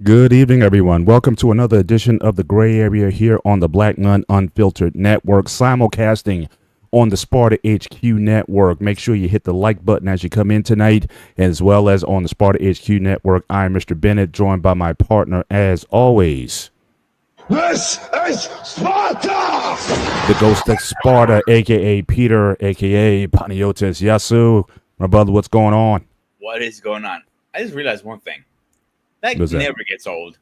Good evening, everyone. Welcome to another edition of the Gray Area here on the Black Nun Unfiltered Network, simulcasting on the Sparta HQ Network. Make sure you hit the like button as you come in tonight, as well as on the Sparta HQ Network. I'm Mr. Bennett, joined by my partner, as always, This is Sparta! the Ghost of Sparta, a.k.a. Peter, a.k.a. Paniotis Yasu. My brother, what's going on? What is going on? I just realized one thing. That What's that? never gets old.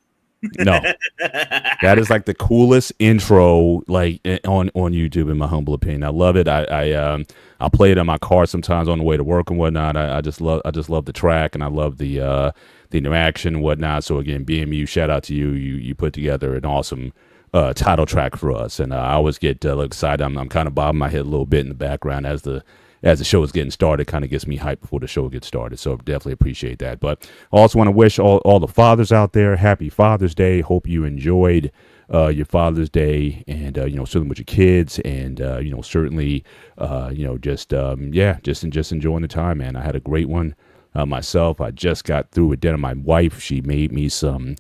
No. That is like the coolest intro, like on YouTube, in my humble opinion. I love it. I play it in my car sometimes on the way to work and whatnot. I just love the track, and I love the interaction and whatnot. So again, BMU, shout out to you. You put together an awesome title track for us, and I always get excited. I'm kind of bobbing my head a little bit in the background as the show is getting started. Kind of gets me hyped before the show gets started. So definitely appreciate that. But I also want to wish all the fathers out there happy Father's Day. Hope you enjoyed your Father's Day, and certainly with your kids, and certainly just enjoying the time, man. I had a great one myself. I just got through with dinner. My wife, she made me some.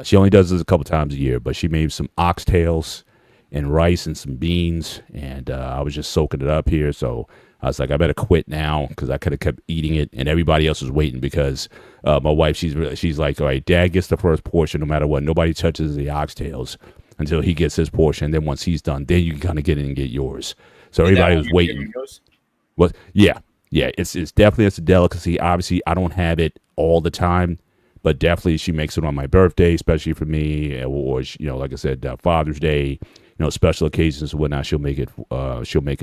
She only does this a couple times a year, but she made some oxtails and rice and some beans, and I was just soaking it up here. So I was like, I better quit now, because I could have kept eating it, and everybody else was waiting, because my wife, she's like, all right, Dad gets the first portion no matter what. Nobody touches the oxtails until he gets his portion. Then once he's done, then you can kind of get in and get yours. So everybody was waiting. What? Yeah. It's definitely, it's a delicacy. Obviously, I don't have it all the time, but definitely she makes it on my birthday, especially for me, or like I said, Father's Day, special occasions and whatnot. She'll make it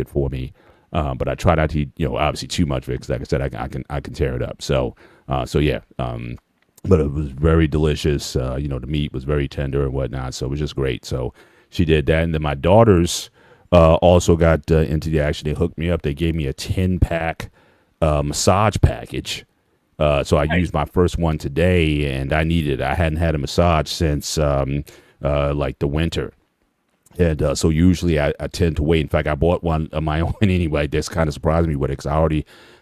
for me. But I try not to eat, obviously too much of it, because like I said, I can tear it up. So yeah. But it was very delicious. The meat was very tender and whatnot. So it was just great. So she did that. And then my daughters also got into the action. They hooked me up. They gave me a 10-pack massage package. So I used my first one today, and I needed it. I hadn't had a massage since like the winter. And so usually I tend to wait. In fact, I bought one of my own anyway. This kind of surprised me with it, because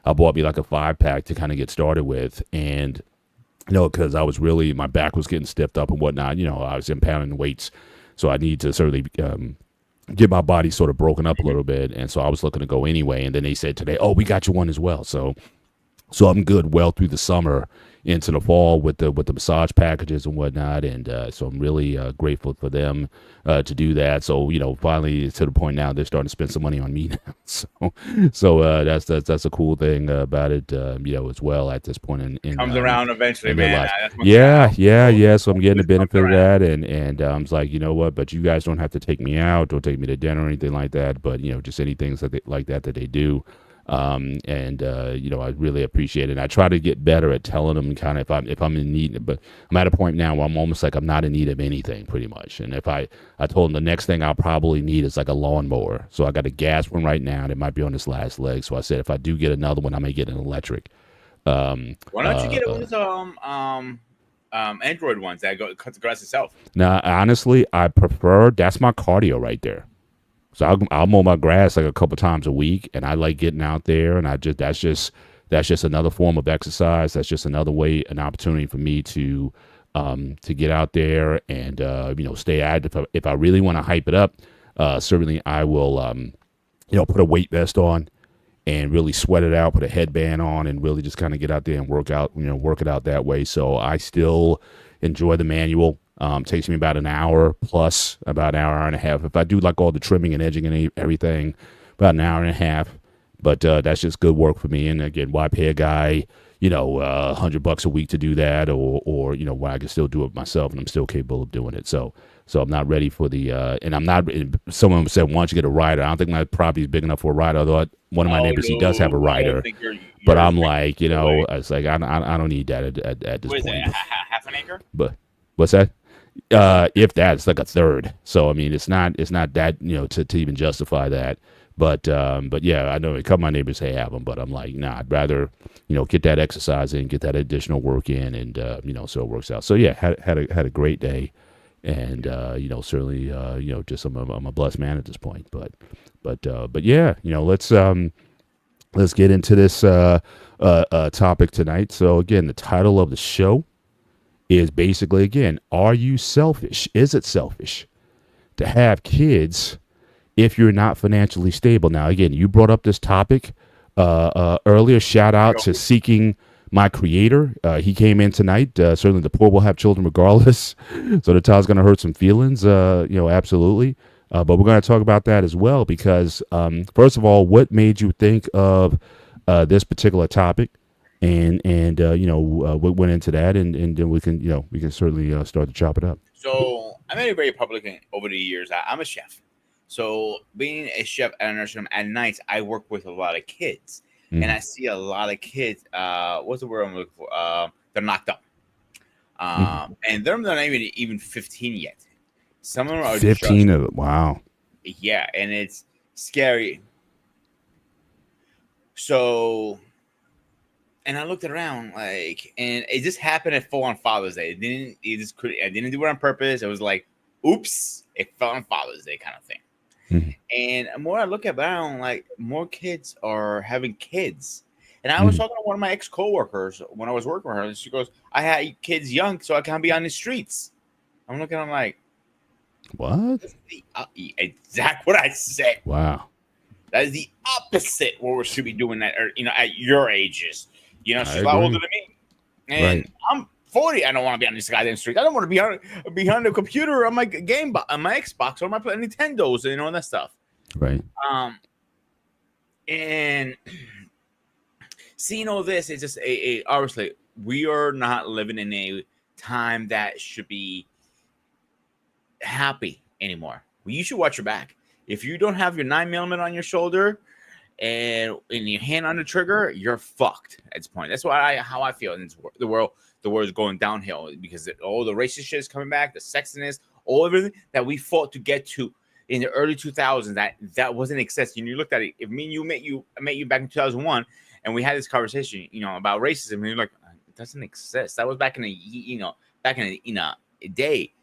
I bought me like a 5-pack to kind of get started with. And, because I was really, my back was getting stiffed up and whatnot. I was impounding weights. So I need to certainly get my body sort of broken up a little bit. And so I was looking to go anyway. And then they said today, oh, we got you one as well. So I'm good well through the summer into the fall with the massage packages and whatnot, and so I'm really grateful for them to do that. So finally, it's to the point now they're starting to spend some money on me now. So that's a cool thing about it, as well at this point. In comes around eventually, man. Yeah. So I'm getting the benefit of that, and I was like, you know what? But you guys don't have to take me out, don't take me to dinner or anything like that. But just any things like that they do. I really appreciate it. And I try to get better at telling them kind of if I'm in need, but I'm at a point now where I'm almost like I'm not in need of anything pretty much. And if I told them the next thing I'll probably need is like a lawnmower. So I got a gas one right now, and it might be on this last leg. So I said, if I do get another one, I may get an electric. Why don't you get one of those Android ones that cut the grass itself? Now, honestly, I prefer, that's my cardio right there. So I'll mow my grass like a couple times a week, and I like getting out there, and that's just another form of exercise. That's just another way, an opportunity for me to get out there and stay active. If I really want to hype it up, certainly I will put a weight vest on and really sweat it out, put a headband on, and really just kind of get out there and work it out that way. So I still enjoy the manual. Takes me about an hour plus, about an hour and a half. If I do like all the trimming and edging and everything, about an hour and a half. But that's just good work for me. And again, why pay a guy, $100 a week to do that, or when I can still do it myself, and I'm still capable of doing it. So I'm not ready for the and I'm not. Someone said, why don't you get a rider? I don't think my property is big enough for a rider. Although one of my neighbors, he does have a rider. But I'm like, it's like I don't need that at this point. What is it, half an acre? But what's that? If that, it's like a third. So I mean, it's not that to even justify that. But yeah, I know a couple of my neighbors have them, but I'm like, nah, I'd rather get that exercise in, get that additional work in, and so it works out. So yeah, had a great day, and certainly just I'm a blessed man at this point. But yeah, let's get into this topic tonight. So again, the title of the show is basically, again, are you selfish? Is it selfish to have kids if you're not financially stable? Now, again, you brought up this topic earlier. Shout out to Seeking My Creator. He came in tonight. Certainly the poor will have children regardless. So the title's going to hurt some feelings, absolutely. But we're going to talk about that as well because, first of all, what made you think of this particular topic? And what went into that, and then we can certainly start to chop it up. So I made it very public over the years. I'm a chef. So being a chef at a nursing home at nights, I work with a lot of kids, and I see a lot of kids. What's the word I'm looking for? They're knocked up, and they're not even 15 yet. Some of them are 15 of them. Wow. Yeah, and it's scary. So. And I looked around and it just happened at full on Father's Day. I didn't do it on purpose. It was like, oops, it fell on Father's Day kind of thing. Mm-hmm. And the more I look around, more kids are having kids. And I was talking to one of my ex coworkers when I was working with her, and she goes, "I had kids young, so I can't be on the streets." I'm looking, I'm like, what? Exactly what I said. Wow. That is the opposite what we should be doing at your ages. She's a lot older than me. And I'm 40. I don't want to be on this goddamn street. I don't want to be behind the computer on my on my Xbox or my Nintendos and all that stuff. Right. And seeing all this, it's just obviously we are not living in a time that should be happy anymore. You should watch your back. If you don't have your 9mm on your shoulder and in your hand on the trigger, you're fucked at this point. That's how I feel. And the world is going downhill because all the racist shit is coming back, the sexiness, everything that we fought to get to in the early 2000s that wasn't existing. You looked at it. If me and you met you back in 2001, and we had this conversation, about racism, and you're like, it doesn't exist. That was back in a day.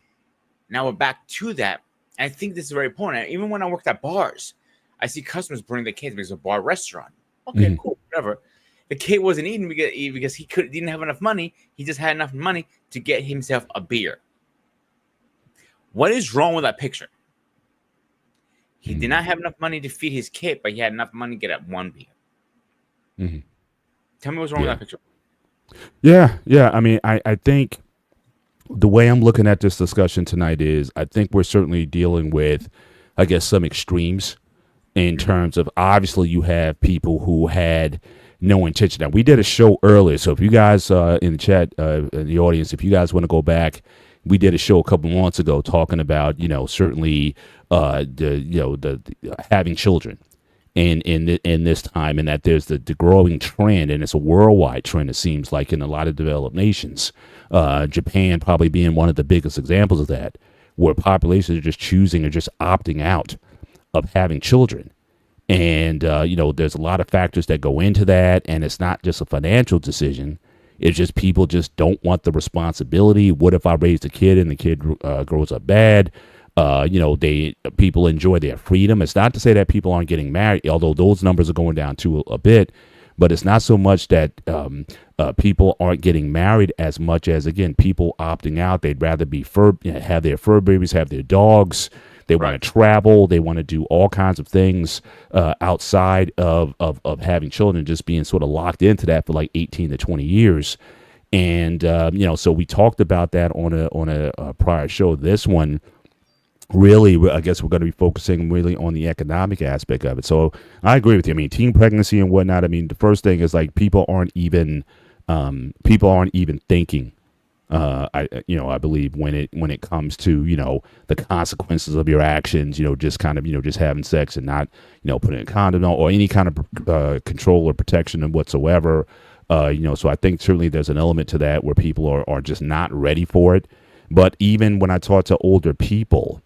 Now we're back to that. I think this is very important. Even when I worked at bars, I see customers bring their kids because it's a bar restaurant. Okay, cool, whatever. The kid wasn't eating because he didn't have enough money. He just had enough money to get himself a beer. What is wrong with that picture? He did not have enough money to feed his kid, but he had enough money to get at one beer. Mm-hmm. Tell me what's wrong with that picture. Yeah. I mean, I think the way I'm looking at this discussion tonight is I think we're certainly dealing with, I guess, some extremes in terms of obviously you have people who had no intention. Now, we did a show earlier, so if you guys in the chat, in the audience, if you guys want to go back, we did a show a couple months ago talking about, certainly the having children in this time, and that there's the growing trend, and it's a worldwide trend, it seems like, in a lot of developed nations. Japan probably being one of the biggest examples of that, where populations are just choosing or just opting out of having children. And, there's a lot of factors that go into that, and it's not just a financial decision. It's just people just don't want the responsibility. What if I raised a kid and the kid grows up bad? People enjoy their freedom. It's not to say that people aren't getting married, although those numbers are going down too a bit. But it's not so much that people aren't getting married as much as, again, people opting out. They'd rather be have their fur babies, have their dogs. They want to travel. They want to do all kinds of things outside of having children, just being sort of locked into that for like 18 to 20 years. And, so we talked about that on a prior show. This one, really, I guess we're going to be focusing really on the economic aspect of it. So I agree with you. I mean, teen pregnancy and whatnot. I mean, the first thing is like people aren't even thinking. I believe when it comes to the consequences of your actions. Just kind of just having sex and not putting a condom on or any kind of control or protection whatsoever. So I think certainly there's an element to that where people are just not ready for it. But even when I talk to older people,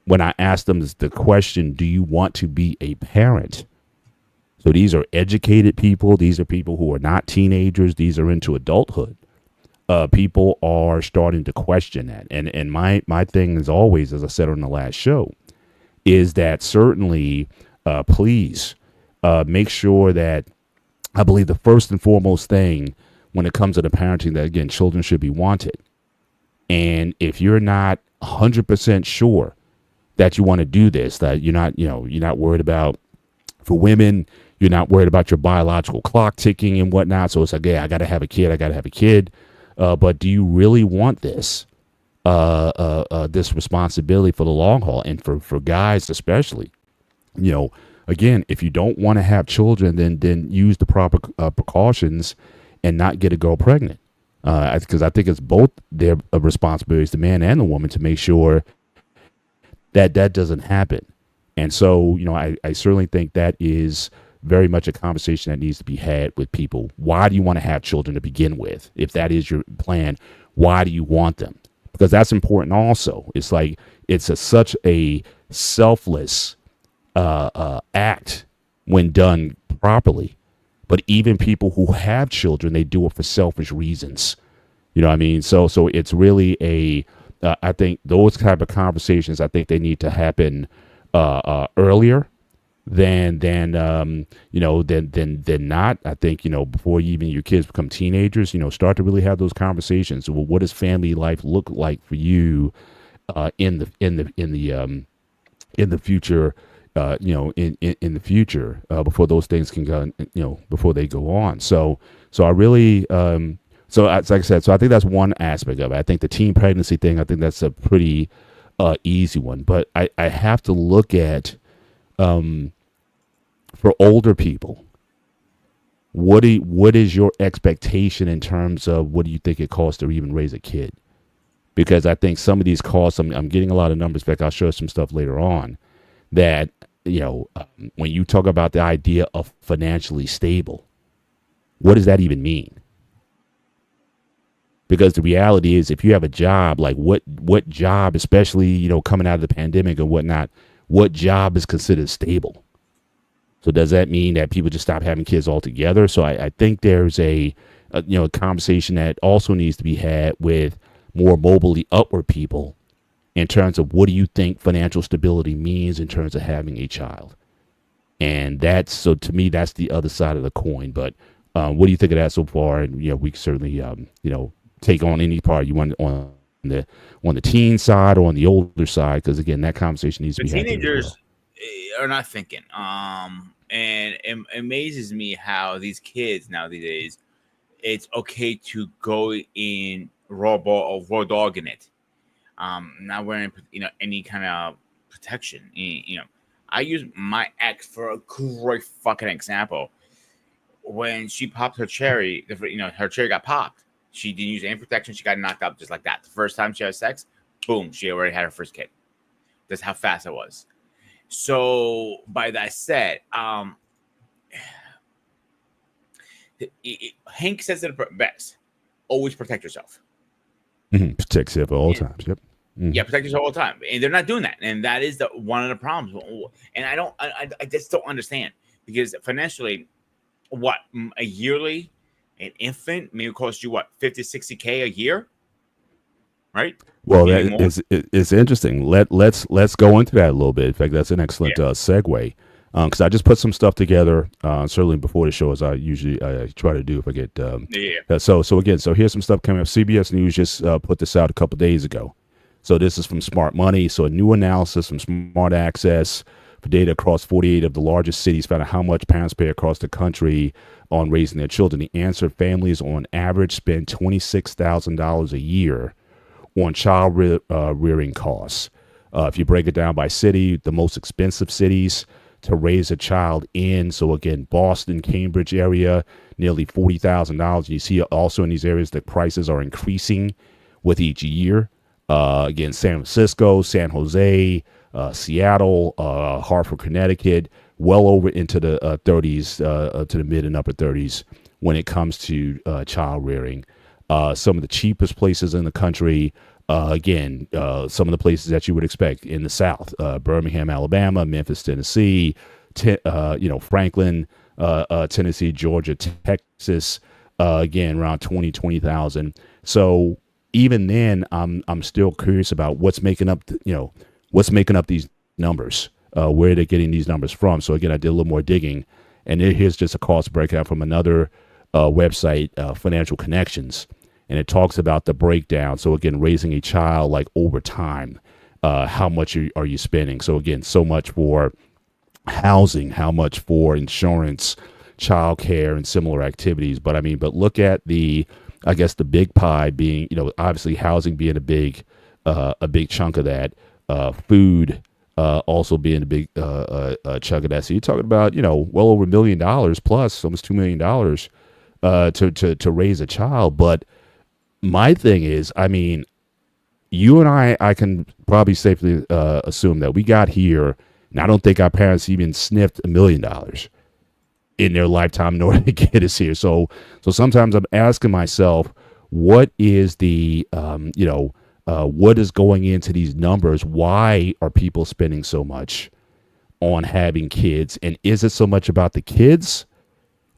when I ask them the question, do you want to be a parent? So these are educated people. These are people who are not teenagers. These are into adulthood. People are starting to question that. And my thing is always, as I said on the last show, is that certainly please make sure that I believe the first and foremost thing when it comes to the parenting that, again, children should be wanted. And if you're not 100% sure that you want to do this, that you're not worried about, for women, you're not worried about your biological clock ticking and whatnot. So it's like, yeah, I got to have a kid. I got to have a kid. But do you really want this? This responsibility for the long haul, and for guys especially, again, if you don't want to have children, then use the proper precautions and not get a girl pregnant. Because I think it's both their responsibilities, the man and the woman, to make sure that doesn't happen. And so, I certainly think that is very much a conversation that needs to be had with people. Why do you want to have children to begin with? If that is your plan, why do you want them? Because that's important also. It's like it's such a selfless act when done properly. But even people who have children, they do it for selfish reasons. You know what I mean? So it's really I think those type of conversations, I think they need to happen earlier than not. I think, before even your kids become teenagers, start to really have those conversations. Well, what does family life look like for you in the future? In the future, before those things can go, before they go on. So I really, like I said, so I think that's one aspect of it. I think the teen pregnancy thing, I think that's a pretty easy one. But I have to look at, for older people, what is your expectation in terms of what do you think it costs to even raise a kid? Because I think some of these costs, I'm getting a lot of numbers. In fact, I'll show some stuff later on. That, when you talk about the idea of financially stable, what does that even mean? Because the reality is, if you have a job, like what job, especially, coming out of the pandemic and whatnot, what job is considered stable? So does that mean that people just stop having kids altogether? So I think there's a conversation that also needs to be had with more mobilely upward people, in terms of what do you think financial stability means in terms of having a child. And to me, that's the other side of the coin. But what do you think of that so far? And, we can certainly, take on any part you want on the teen side or on the older side. Because again, that conversation needs to be had. Teenagers are not thinking. And it amazes me how these kids nowadays, it's okay to go in raw dog in it. Not wearing, any kind of protection. I use my ex for a great fucking example. When she popped her cherry, her cherry got popped. She didn't use any protection. She got knocked up just like that. The first time she had sex, boom, she already had her first kid. That's how fast it was. So by that said, Hank says it best. Always protect yourself. Mm-hmm. Protect yourself at all times. Yep. Mm-hmm. Yeah, protect yourself all the time, and they're not doing that, and that is one of the problems. And I just don't understand, because financially, what a yearly, an infant may cost you what, 50, 60K a year, right? Well, it's interesting. Let's go into that a little bit. In fact, that's an excellent segue. Because I just put some stuff together, certainly before the show, as I usually try to do if I get. So here's some stuff coming up. CBS News just put this out a couple days ago. So this is from Smart Money. So a new analysis from Smart Access for data across 48 of the largest cities found out how much parents pay across the country on raising their children. The answer: families on average spend $26,000 a year on child rearing costs. If you break it down by city, the most expensive cities to raise a child in. So again, Boston, Cambridge area, nearly $40,000. You see also in these areas the prices are increasing with each year. Again, San Francisco, San Jose, Seattle, Hartford, Connecticut, well over into the 30s, to the mid and upper 30s when it comes to child rearing. Some of the cheapest places in the country, again, some of the places that you would expect in the South, Birmingham, Alabama, Memphis, Tennessee, Franklin, Tennessee, Georgia, Texas, again, around 20,000. So even then, I'm still curious about what's making up these numbers, where they're getting these numbers from. So again, I did a little more digging, and here's just a cost breakdown from another website, Financial Connections. and it talks about the breakdown. So again, raising a child like over time, how much are you spending? So again, so much for housing, how much for insurance, childcare, and similar activities. But I mean, but look at I guess the big pie being, obviously housing being a big chunk of that, food, also being a big chunk of that. So you're talking about, well over $1 million plus, almost $2 million to raise a child. But my thing is, I mean, you and I can probably safely assume that we got here, and I don't think our parents even sniffed $1 million in their lifetime in order to get us here. So sometimes I'm asking myself, what is what is going into these numbers? Why are people spending so much on having kids? And is it so much about the kids,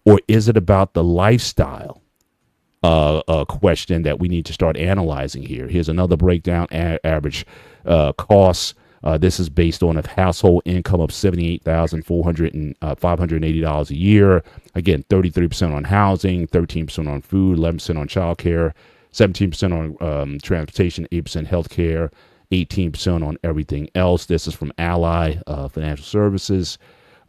or is it about the lifestyle? Question that we need to start analyzing here. Here's another breakdown: average costs. This is based on a household income of $78,580 a year. Again, 33% on housing, 13% on food, 11% on childcare, 17% on transportation, 8% healthcare, 18% on everything else. This is from Ally Financial Services.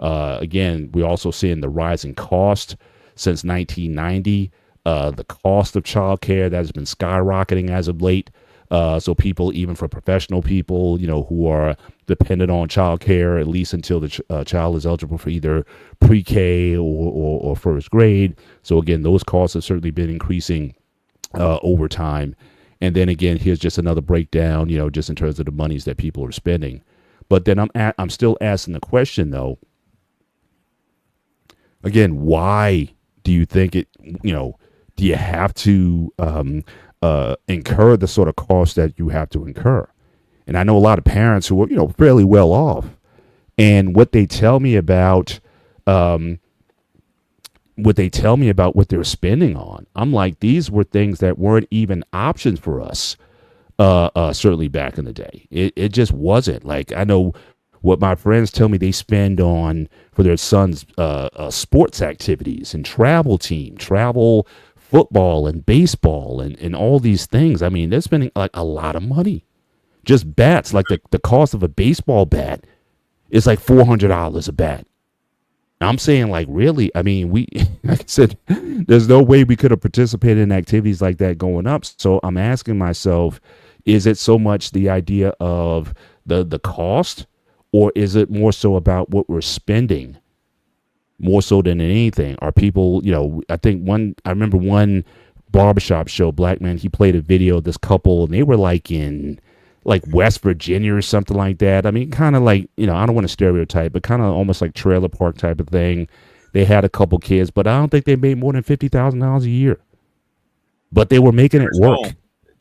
Again, we're also seeing the rising cost since 1990. The cost of childcare that has been skyrocketing as of late. So people, even for professional people, who are dependent on childcare, at least until the child is eligible for either pre-K or first grade. So again, those costs have certainly been increasing over time. And then again, here's just another breakdown, just in terms of the monies that people are spending. But then I'm still asking the question though. Again, why do you think it? Do you have to incur the sort of cost that you have to incur? And I know a lot of parents who are, fairly well off, and what they tell me about what they're spending on, I'm like, these were things that weren't even options for us, certainly back in the day. It just wasn't. Like, I know what my friends tell me they spend on for their sons' sports activities and travel football and baseball and all these things. I mean, they're spending like a lot of money. Just bats, like the cost of a baseball bat is like $400 a bat. I'm saying, like, really? I mean, like I said, there's no way we could have participated in activities like that going up. So I'm asking myself, is it so much the idea of the cost, or is it more so about what we're spending? More so than anything, are people, I remember one barbershop show, Black Man, he played a video of this couple, and they were like in like West Virginia or something like that. I mean, kind of like, I don't want to stereotype, but kind of almost like trailer park type of thing. They had a couple kids, but I don't think they made more than $50,000 a year. But they were making it work.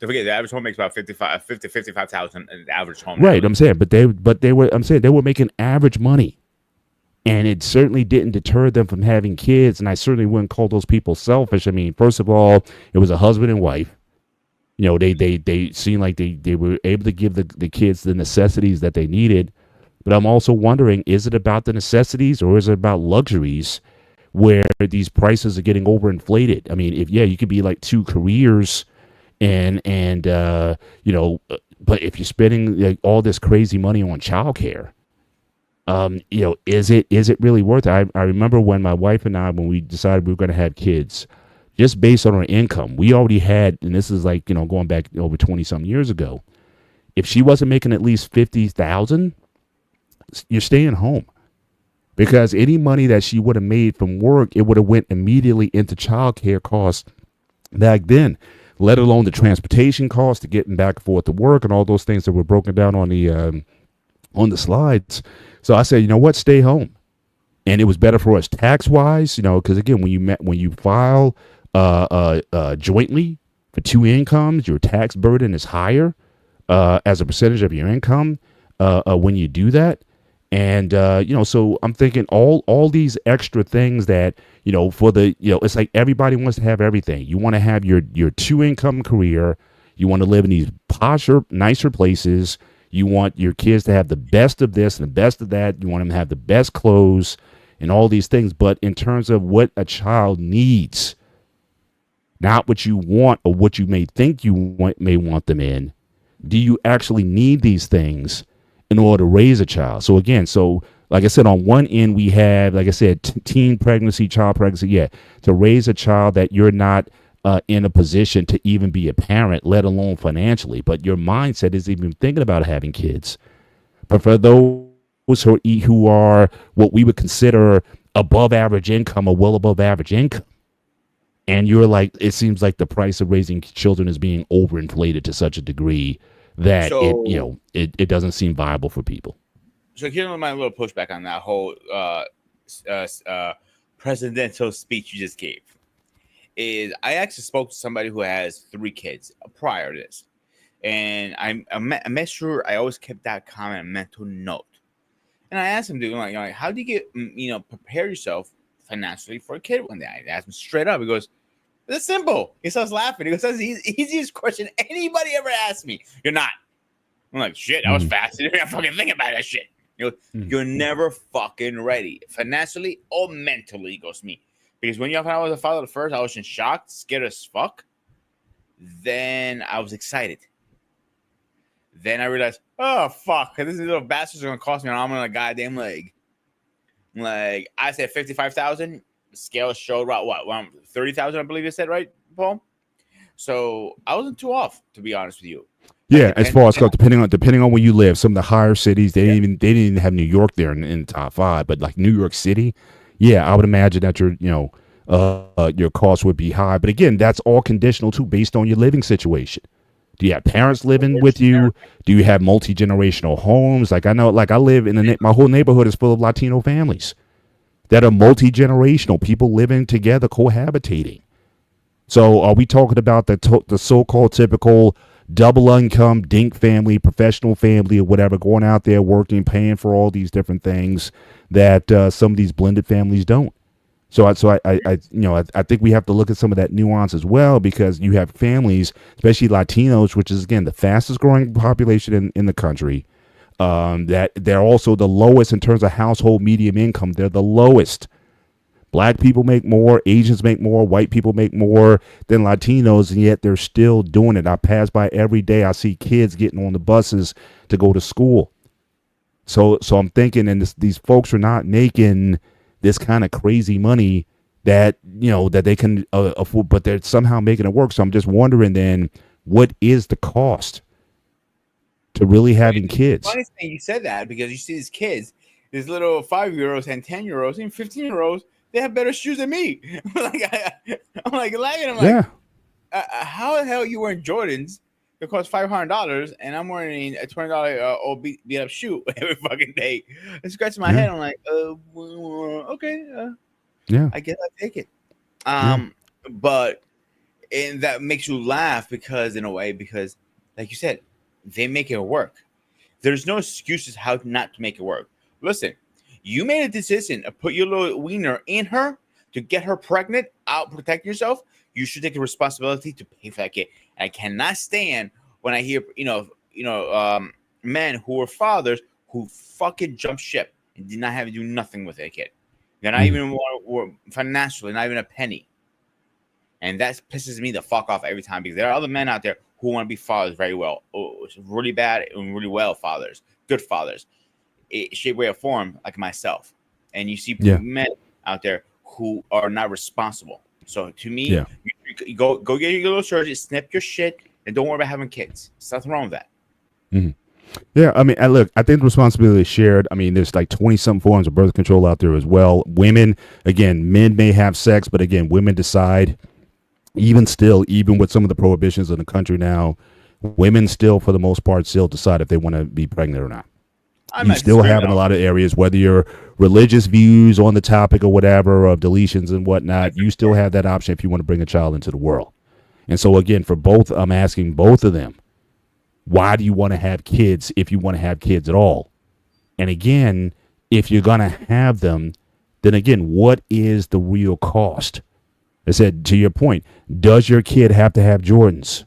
Don't forget, the average home makes about 55,000 an average home. Right, I'm saying, they were making average money. And it certainly didn't deter them from having kids. And I certainly wouldn't call those people selfish. I mean, first of all, it was a husband and wife. They seemed like they were able to give the kids the necessities that they needed. But I'm also wondering, is it about the necessities, or is it about luxuries where these prices are getting overinflated? I mean, you could be like two careers but if you're spending like all this crazy money on childcare, is it really worth it? I remember when my wife and I, when we decided we were going to have kids, just based on our income, we already had, and this is like, going back over 20 some years ago, if she wasn't making at least 50,000, you're staying home, because any money that she would have made from work, it would have went immediately into childcare costs back then, let alone the transportation costs to getting back and forth to work and all those things that were broken down on the slides. So I said, stay home. And it was better for us tax-wise, because again, when you file jointly for two incomes, your tax burden is higher as a percentage of your income when you do that. And so I'm thinking all these extra things that for the it's like everybody wants to have everything. You want to have your two income career. You want to live in these posher, nicer places. You want your kids to have the best of this and the best of that. You want them to have the best clothes and all these things. But in terms of what a child needs, not what you want or what you may think may want them in. Do you actually need these things in order to raise a child? So again, like I said, on one end we have, like I said, teen pregnancy, child pregnancy. Yeah, to raise a child that you're not in a position to even be a parent, let alone financially, but your mindset is even thinking about having kids. But for those who are what we would consider above average income or well above average income, and you're like, it seems like the price of raising children is being overinflated to such a degree that it doesn't seem viable for people. So here's my little pushback on that whole presidential speech you just gave. Is I actually spoke to somebody who has 3 kids prior to this, and I made sure I always kept that comment mental note. And I asked him, dude, like, how do you get, prepare yourself financially for a kid one day? I asked him straight up. He goes, "It's simple." He starts laughing. He goes, "That's the easiest question anybody ever asked me." You're not. I'm like, shit, that was fast. You didn't fucking think about that shit. You're never fucking ready financially or mentally. He goes, me. Because when I was a father at first, I was in shock, scared as fuck. Then I was excited. Then I realized, oh, fuck. This little bastard's going to cost me an arm and a goddamn leg. Like, I said 55,000. The scale showed what? 30,000, I believe you said, right, Paul? So I wasn't too off, to be honest with you. Yeah, as far as depending on where you live, some of the higher cities, they didn't even have New York there in the top 5, but like New York City, yeah, I would imagine that your costs would be high. But again, that's all conditional too, based on your living situation. Do you have parents living with you? Do you have multi-generational homes? Like I know, like I live in my whole neighborhood is full of Latino families that are multi-generational, people living together, cohabitating. So are we talking about the so-called typical double income dink family, professional family, or whatever, going out there working, paying for all these different things that some of these blended families don't? So I think we have to look at some of that nuance as well, because you have families, especially Latinos, which is again the fastest growing population in the country. That they're also the lowest in terms of household median income. They're the lowest. Black people make more, Asians make more, white people make more than Latinos, and yet they're still doing it. I pass by every day. I see kids getting on the buses to go to school. So I'm thinking, and these folks are not making this kind of crazy money that they can afford, but they're somehow making it work. So I'm just wondering then, what is the cost to really having kids? Funny thing you said that, because you see these kids, these little 5-year-olds and 10-year-olds and 15-year-olds. They have better shoes than me. I'm like lagging. I'm like, yeah. How the hell you wearing Jordans that cost $500 and I'm wearing a $20 old beat up shoe every fucking day? I scratch my head. I'm like, okay, yeah, I guess I take it. But and that makes you laugh because like you said, they make it work. There's no excuses how not to make it work. Listen. You made a decision to put your little wiener in her to get her pregnant, out protect yourself. You should take the responsibility to pay for that kid. And I cannot stand when I hear, men who are fathers who fucking jump ship and did not have to do nothing with that kid. They're not even financially, not even a penny. And that pisses me the fuck off every time, because there are other men out there who want to be fathers very well. Oh, really bad and really well fathers, good fathers. Shape, way, or form, like myself, and you see men out there who are not responsible. So to me, you go get your little surgery, snip your shit, and don't worry about having kids. There's nothing wrong with that. Mm-hmm. Yeah, I mean, I think the responsibility is shared. I mean, there's like 20-some forms of birth control out there as well. Women, again, men may have sex, but again, women decide. Even with some of the prohibitions in the country now, women still, for the most part, still decide if they want to be pregnant or not. You still have in a lot of areas, whether your religious views on the topic or whatever of deletions and whatnot, you still have that option if you want to bring a child into the world. And so again, for both, I'm asking both of them, why do you want to have kids if you want to have kids at all? And again, if you're going to have them, then again, what is the real cost? I said, to your point, does your kid have to have Jordans?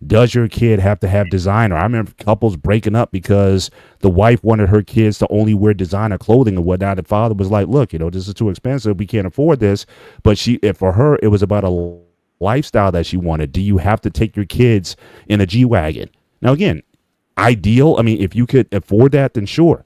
Does your kid have to have designer? I remember couples breaking up because the wife wanted her kids to only wear designer clothing and whatnot. The father was like, look, this is too expensive. We can't afford this. But for her, it was about a lifestyle that she wanted? Do you have to take your kids in a G-Wagon? Now, again, ideal. I mean, if you could afford that, then sure.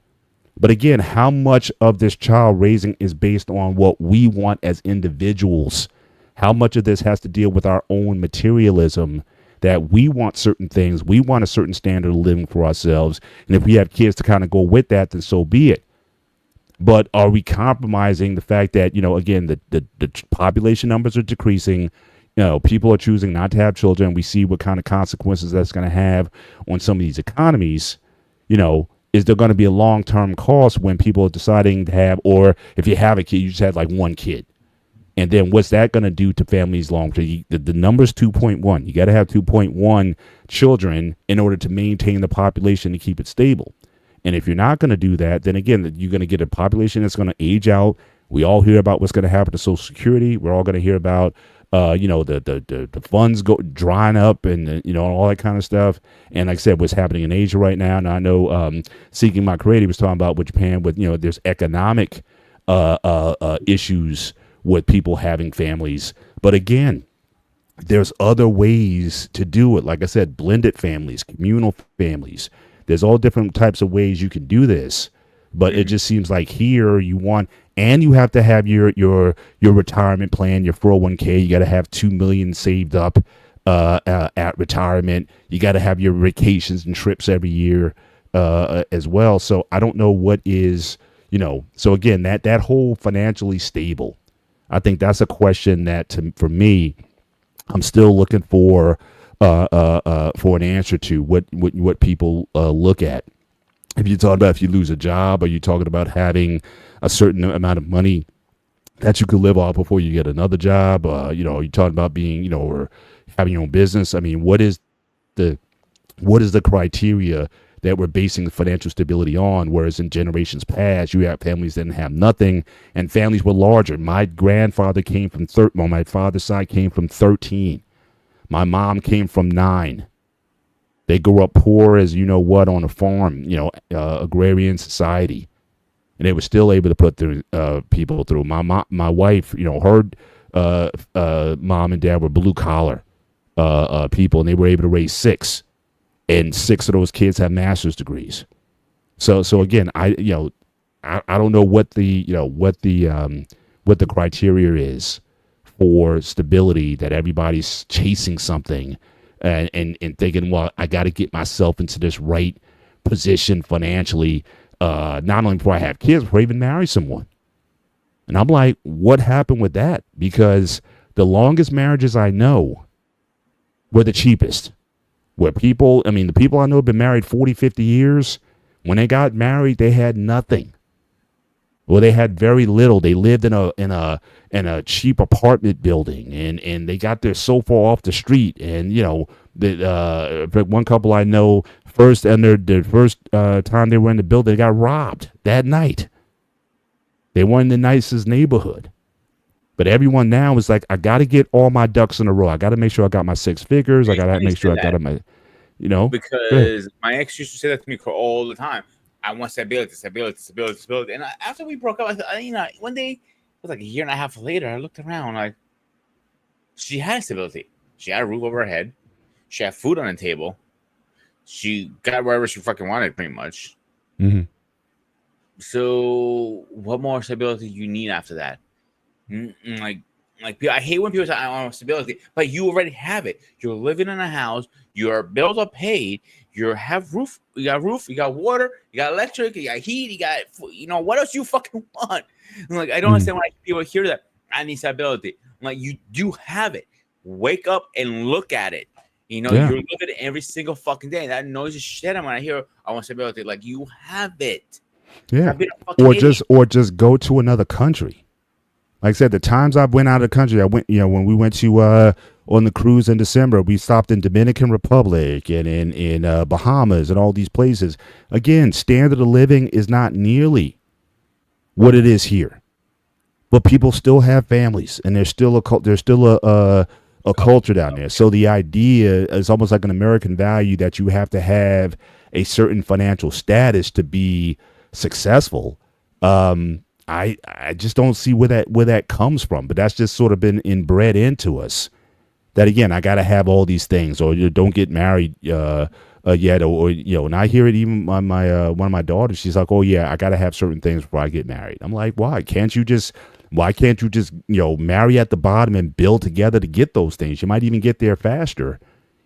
But again, how much of this child raising is based on what we want as individuals? How much of this has to deal with our own materialism, that we want certain things, we want a certain standard of living for ourselves, and if we have kids to kind of go with that, then so be it. But are we compromising the fact that, again, the population numbers are decreasing, people are choosing not to have children, we see what kind of consequences that's going to have on some of these economies, is there going to be a long-term cost when people are deciding to have, or if you have a kid, you just had like one kid. And then what's that going to do to families long term? The number's 2.1. You got to have 2.1 children in order to maintain the population to keep it stable. And if you're not going to do that, then again, you're going to get a population that's going to age out. We all hear about what's going to happen to Social Security. We're all going to hear about, the funds drying up and, all that kind of stuff. And like I said, what's happening in Asia right now. And I know Seeking My Creative was talking about with Japan with, there's economic issues with people having families. But again, there's other ways to do it. Like I said, blended families, communal families. There's all different types of ways you can do this. But it just seems like here you have to have your retirement plan, your 401k. You got to have 2 million saved up at retirement. You got to have your vacations and trips every year as well. So I don't know what is, so again, that whole financially stable, I think that's a question that for me, I'm still looking for an answer to what people look at. If you're talking about if you lose a job, are you talking about having a certain amount of money that you could live off before you get another job? Are you talking about being, or having your own business? I mean, what is the criteria that we're basing the financial stability on? Whereas in generations past, you have families that didn't have nothing, and families were larger. My grandfather came from on my father's side came from 13. My mom came from 9. They grew up poor as on a farm, agrarian society, and they were still able to put their people through. My wife, her mom and dad were blue collar people, and they were able to raise 6, and 6 of those kids have master's degrees. So again, I don't know what the criteria is for stability, that everybody's chasing something and thinking, well, I got to get myself into this right position financially, not only before I have kids, before I even marry someone. And I'm like, what happened with that? Because the longest marriages I know were the cheapest. Where the people I know have been married 40, 50 years, when they got married, they had nothing. Well, they had very little. They lived in a cheap apartment building, and they got there so far off the street. And one couple I know, their first time they were in the building, they got robbed that night. They weren't in the nicest neighborhood, but everyone now is like, I got to get all my ducks in a row. I got to make sure I got my 6 figures. I got to make sure I got my, because my ex used to say that to me all the time. I want stability. And after we broke up, one day, it was like a year and a half later, I looked around, like, she had stability. She had a roof over her head. She had food on the table. She got wherever she fucking wanted, pretty much. Mm-hmm. So what more stability you need after that? Like I hate when people say I want stability, but you already have it. You're living in a house. Your bills are paid. You got roof. You got water. You got electric. You got heat. You got what else you fucking want? Like, I don't understand why people hear that. I need stability. Like, you do have it. Wake up and look at it. You're living it every single fucking day. That annoys the shit out when I hear I want stability. Like, you have it. Yeah. Or just go to another country. Like I said, the times I've went out of the country, I went, when we went to on the cruise in December, we stopped in Dominican Republic and in Bahamas and all these places. Again, standard of living is not nearly what it is here, but people still have families, and there's still a culture down there. So the idea is almost like an American value that you have to have a certain financial status to be successful. I just don't see where that comes from, but that's just sort of been inbred into us, that again, I got to have all these things, or you don't get married yet, or and I hear it even on my one of my daughters. She's like, "Oh yeah, I got to have certain things before I get married." I'm like, "Why can't you just? Why can't you just marry at the bottom and build together to get those things? You might even get there faster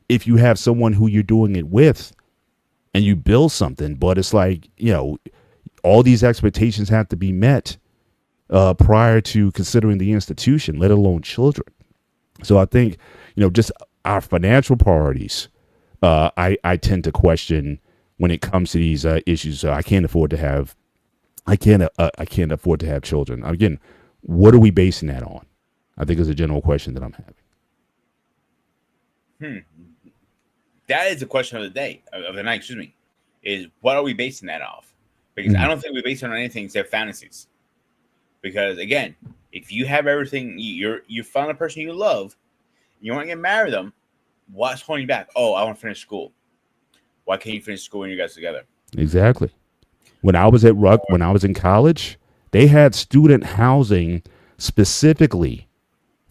if you have someone who you're doing it with and you build something." But it's like all these expectations have to be met prior to considering the institution, let alone children. So I think, just our financial priorities, I tend to question when it comes to these issues. I can't afford to have, I can't afford to have children. Again, what are we basing that on? I think is a general question that I'm having. That is the question of the day, of the night. Excuse me, is what are we basing that off? Because I don't think we base it on anything except fantasies. Because again, if you have everything, you found a person you love, you want to get married to them, what's holding you back? Oh, I want to finish school. Why can't you finish school when you guys together? Exactly. When I was at when I was in college, they had student housing specifically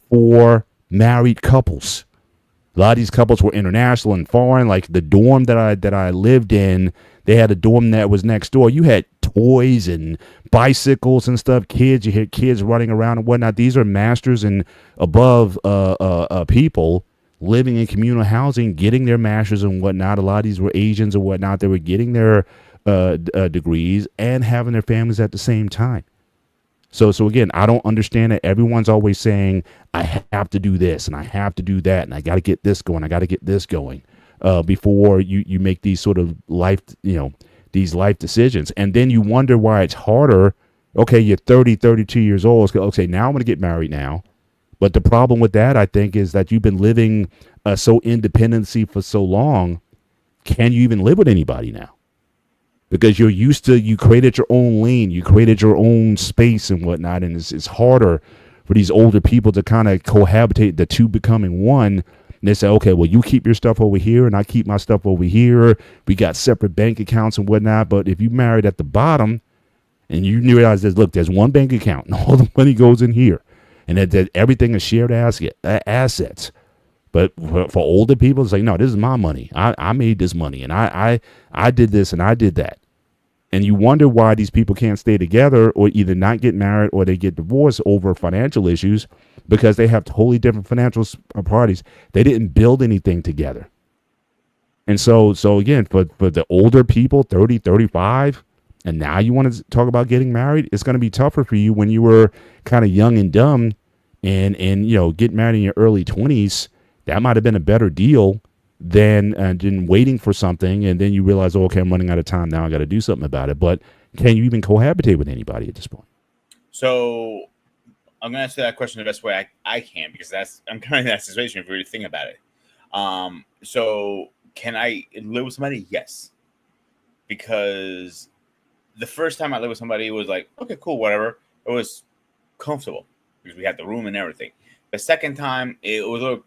for married couples. A lot of these couples were international and foreign. Like the dorm that I lived in, they had a dorm that was next door. You had toys and bicycles and stuff. Kids, you hear kids running around and whatnot. These are masters and above people living in communal housing, getting their masters and whatnot. A lot of these were Asians and whatnot. They were getting their degrees and having their families at the same time. So again, I don't understand that everyone's always saying, I have to do this and I have to do that and I got to get this going. I got to get this going before you make these sort of life, these life decisions. And then you wonder why it's harder. Okay, you're 30, 32 years old. Okay, now I'm going to get married now. But the problem with that, I think, is that you've been living so independency for so long. Can you even live with anybody now? Because you created your own lane, you created your own space and whatnot, and it's harder for these older people to kind of cohabitate, the two becoming one. And they say, okay, well, you keep your stuff over here, and I keep my stuff over here. We got separate bank accounts and whatnot. But if you married at the bottom, and you realize that, look, there's one bank account, and all the money goes in here, and that everything is shared assets. But for older people, it's like, no, this is my money. I made this money, and I did this, and I did that. And you wonder why these people can't stay together or either not get married or they get divorced over financial issues because they have totally different financial parties. They didn't build anything together. And so again, for the older people, 30, 35, and now you want to talk about getting married, it's going to be tougher for you when you were kind of young and dumb and get married in your early 20s. That might have been a better deal than waiting for something, and then you realize, oh, okay, I'm running out of time now. I got to do something about it. But can you even cohabitate with anybody at this point? So I'm going to answer that question the best way I can, because I'm kind of in that situation if you really think about it. So can I live with somebody? Yes. Because the first time I lived with somebody, it was like, okay, cool, whatever. It was comfortable because we had the room and everything. The second time, it was a little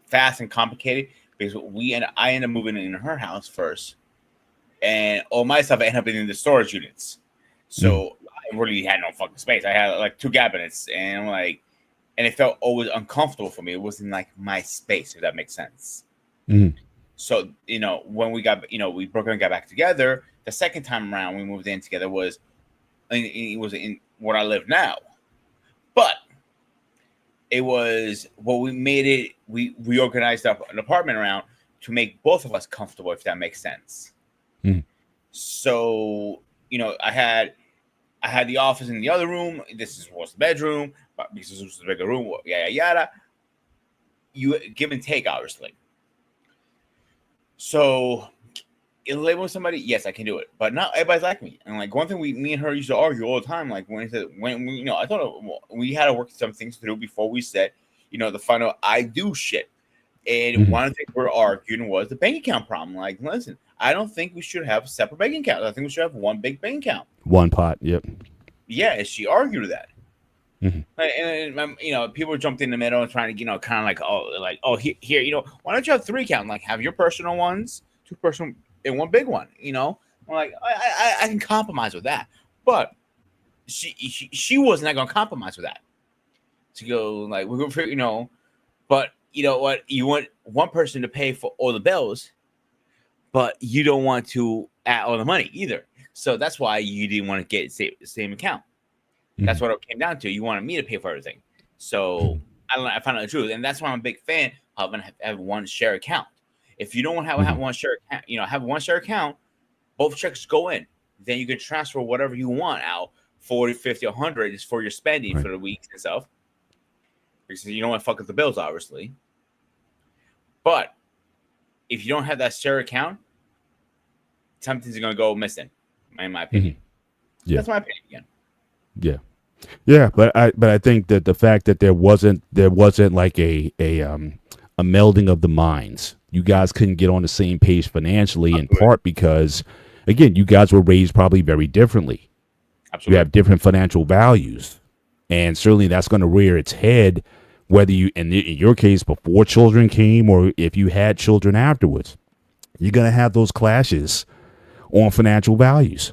fast and complicated because I ended up moving in her house first, and all my stuff ended up in the storage units. So I really had no fucking space. I had like 2 cabinets, and and it felt always uncomfortable for me. It wasn't like my space, if that makes sense. So when we got we broke up and got back together, the second time around we moved in together it was in where I live now, but it was we made it. We reorganized an apartment around to make both of us comfortable, if that makes sense. So I had the office in the other room. This was the bedroom, but because this was the bigger room, yada yada. You give and take, obviously. So, in living with somebody, yes, I can do it, but not everybody's like me. And like one thing me and her used to argue all the time. Like when we, I thought we had to work some things through before we said, the final I do shit. And one of the things we're arguing was the bank account problem. Like, listen, I don't think we should have separate bank accounts. I think we should have one big bank account. One pot. Yep. Yeah, and she argued that. And people jumped in the middle and trying to, kind of here, why don't you have 3 accounts? Like, have your personal ones, 2 personal, and 1 big one. I'm like, I can compromise with that, but she was not going to compromise with that. To go like we're going to, but you know what? You want one person to pay for all the bills, but you don't want to add all the money either. So that's why you didn't want to get the same account. That's what it came down to. You wanted me to pay for everything. So I don't know. I found out the truth, and that's why I'm a big fan of having one share account. If you don't want to have one share account, have one share account, both checks go in. Then you can transfer whatever you want out, 40, 50, 100 is for your spending for the week and stuff. Because you don't want to fuck up the bills, obviously. But if you don't have that share account, something's going to go missing, in my opinion. Yeah. That's my opinion again. Yeah. Yeah, but I think that the fact that there wasn't like a melding of the minds. You guys couldn't get on the same page financially, in part because, again, you guys were raised probably very differently. Absolutely. You have different financial values, and certainly that's going to rear its head whether you, in your case, before children came or if you had children afterwards. You're going to have those clashes on financial values.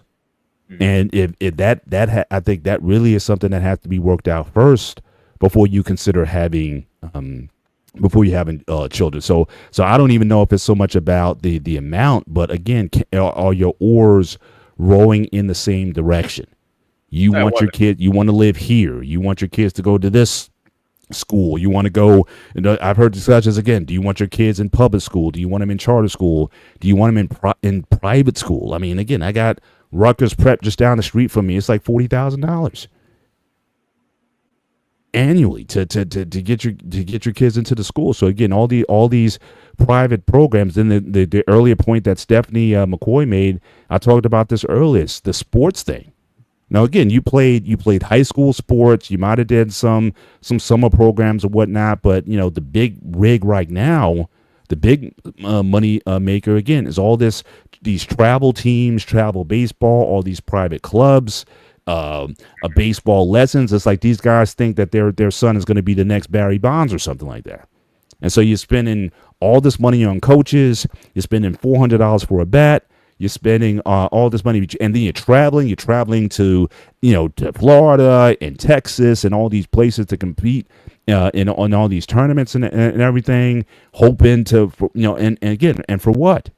And if that I think that really is something that has to be worked out first before you consider having children. So I don't even know if it's so much about the amount, but again, are your oars rowing in the same direction? You want your kid, you want to live here. You want your kids to go to this school. You want to go, I've heard discussions again. Do you want your kids in public school? Do you want them in charter school? Do you want them in private school? I mean, again, I got Rutgers Prep just down the street from me. It's like $40,000 annually to get your kids into the school. So again, all these private programs. Then the earlier point that Stephanie McCoy made, I talked about this earlier. It's the sports thing. Now again, you played high school sports. You might have did some summer programs or whatnot, but the big rig right now, the big money maker again is all these travel teams, travel baseball, all these private clubs, baseball lessons. It's like these guys think that their son is going to be the next Barry Bonds or something like that. And so you're spending all this money on coaches. You're spending $400 for a bat. You're spending all this money, and then you're traveling. You're traveling to to Florida and Texas and all these places to compete in all these tournaments and everything, hoping to and again, and for what?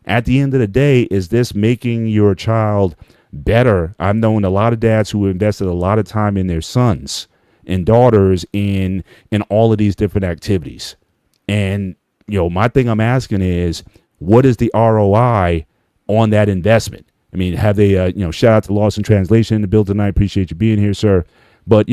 At the end of the day, is this making your child better? I've known a lot of dads who invested a lot of time in their sons and daughters in all of these different activities. And my thing I'm asking is, what is the ROI on that investment? I mean, have they shout out to Lost in Translation in the build tonight. Appreciate you being here, sir. But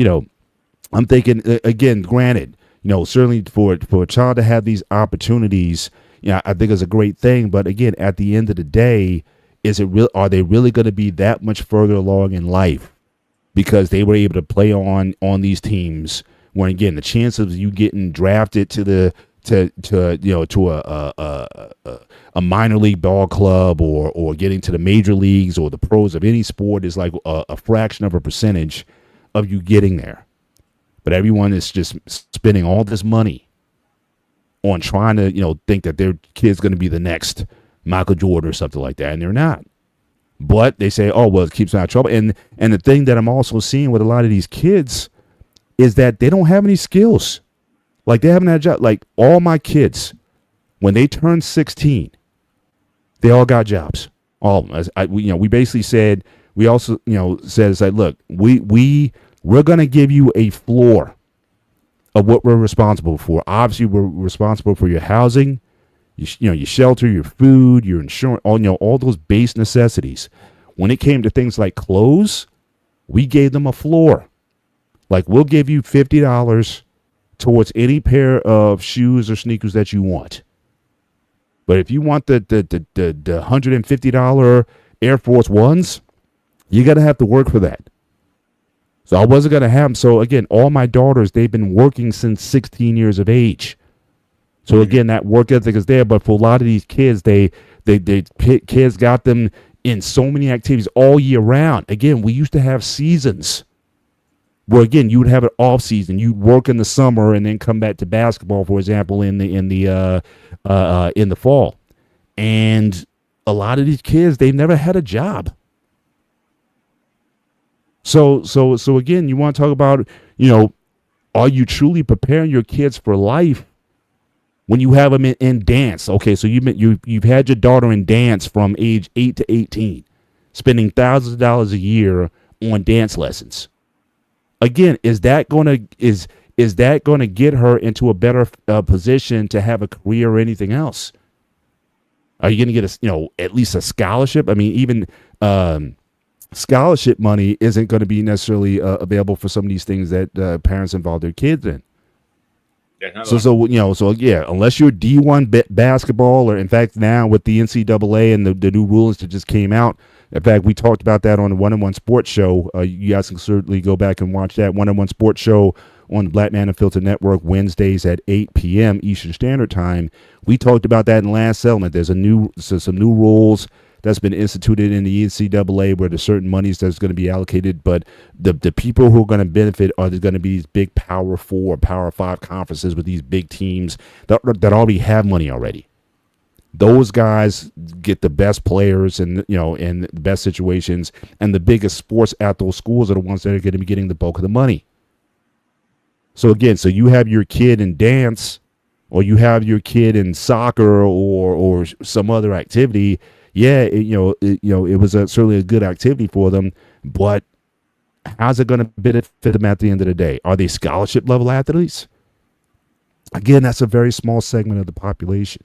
I'm thinking again, granted, certainly for a child to have these opportunities, I think is a great thing. But again, at the end of the day, are they really going to be that much further along in life because they were able to play on these teams when, again, the chances of you getting drafted to a minor league ball club or getting to the major leagues or the pros of any sport is like a fraction of a percentage of you getting there. But everyone is just spending all this money on trying to, think that their kid's going to be the next Michael Jordan or something like that, and they're not. But they say, oh, well, it keeps them out of trouble. And the thing that I'm also seeing with a lot of these kids is that they don't have any skills. Like, they haven't had a job. Like, all my kids, when they turned 16, they all got jobs. All of them. We basically said, we also, said, it's like, look, we're going to give you a floor of what we're responsible for. Obviously, we're responsible for your housing, your shelter, your food, your insurance, all those base necessities. When it came to things like clothes, we gave them a floor. Like, we'll give you $50 towards any pair of shoes or sneakers that you want. But if you want the $150 Air Force Ones, you're going to have to work for that. So I wasn't going to have them. So again, all my daughters, they've been working since 16 years of age. So again, that work ethic is there. But for a lot of these kids, kids got them in so many activities all year round. Again, we used to have seasons where, again, you would have an off season. You'd work in the summer and then come back to basketball, for example, in the fall. And a lot of these kids, they've never had a job. So again, you want to talk about, are you truly preparing your kids for life When you have them in dance, okay, so you've had your daughter in dance from age 8 to 18, spending thousands of dollars a year on dance lessons. Again, is that going to get her into a better position to have a career or anything else? Are you going to get at least a scholarship? I mean, even scholarship money isn't going to be necessarily available for some of these things that parents involve their kids in. So yeah, unless you're D1 basketball, or in fact now with the NCAA and the new rules that just came out. In fact, we talked about that on the One-on-One Sports Show. You guys can certainly go back and watch that One-on-One Sports Show on the Black Man Unfiltered Network Wednesdays at 8 p.m. Eastern Standard Time. We talked about that in last segment. There's some new rules that's been instituted in the NCAA where there's certain monies that's going to be allocated, but the people who are going to benefit are going to be these big Power 4, Power 5 conferences with these big teams that already have money already. Those guys get the best players and in the best situations, and the biggest sports at those schools are the ones that are going to be getting the bulk of the money. So again, you have your kid in dance, or you have your kid in soccer or some other activity. Yeah, it was certainly a good activity for them, but how's it going to benefit them at the end of the day? Are they scholarship level athletes? Again, that's a very small segment of the population.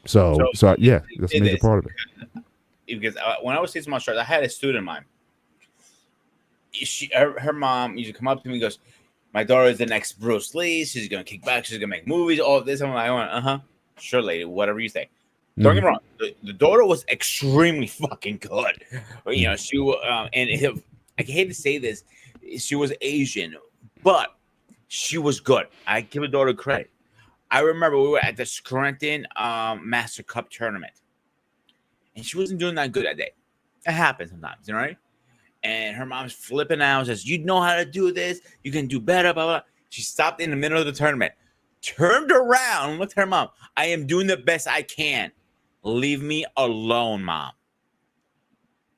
So yeah, that's a major part of it. Because when I was teaching martial arts, I had a student of mine. Her mom used to come up to me and goes, "My daughter is the next Bruce Lee. She's gonna kick back. She's gonna make movies. All of this." I'm like, sure, lady, whatever you say. Don't get me wrong. The daughter was extremely fucking good. She and I hate to say this, she was Asian, but she was good. I give the daughter credit. I remember we were at the Scranton Master Cup tournament, and she wasn't doing that good that day. It happens sometimes, right? And her mom's flipping out, says, "You know how to do this. You can do better." Blah blah. She stopped in the middle of the tournament, turned around, and looked at her mom. "I am doing the best I can. Leave me alone, Mom."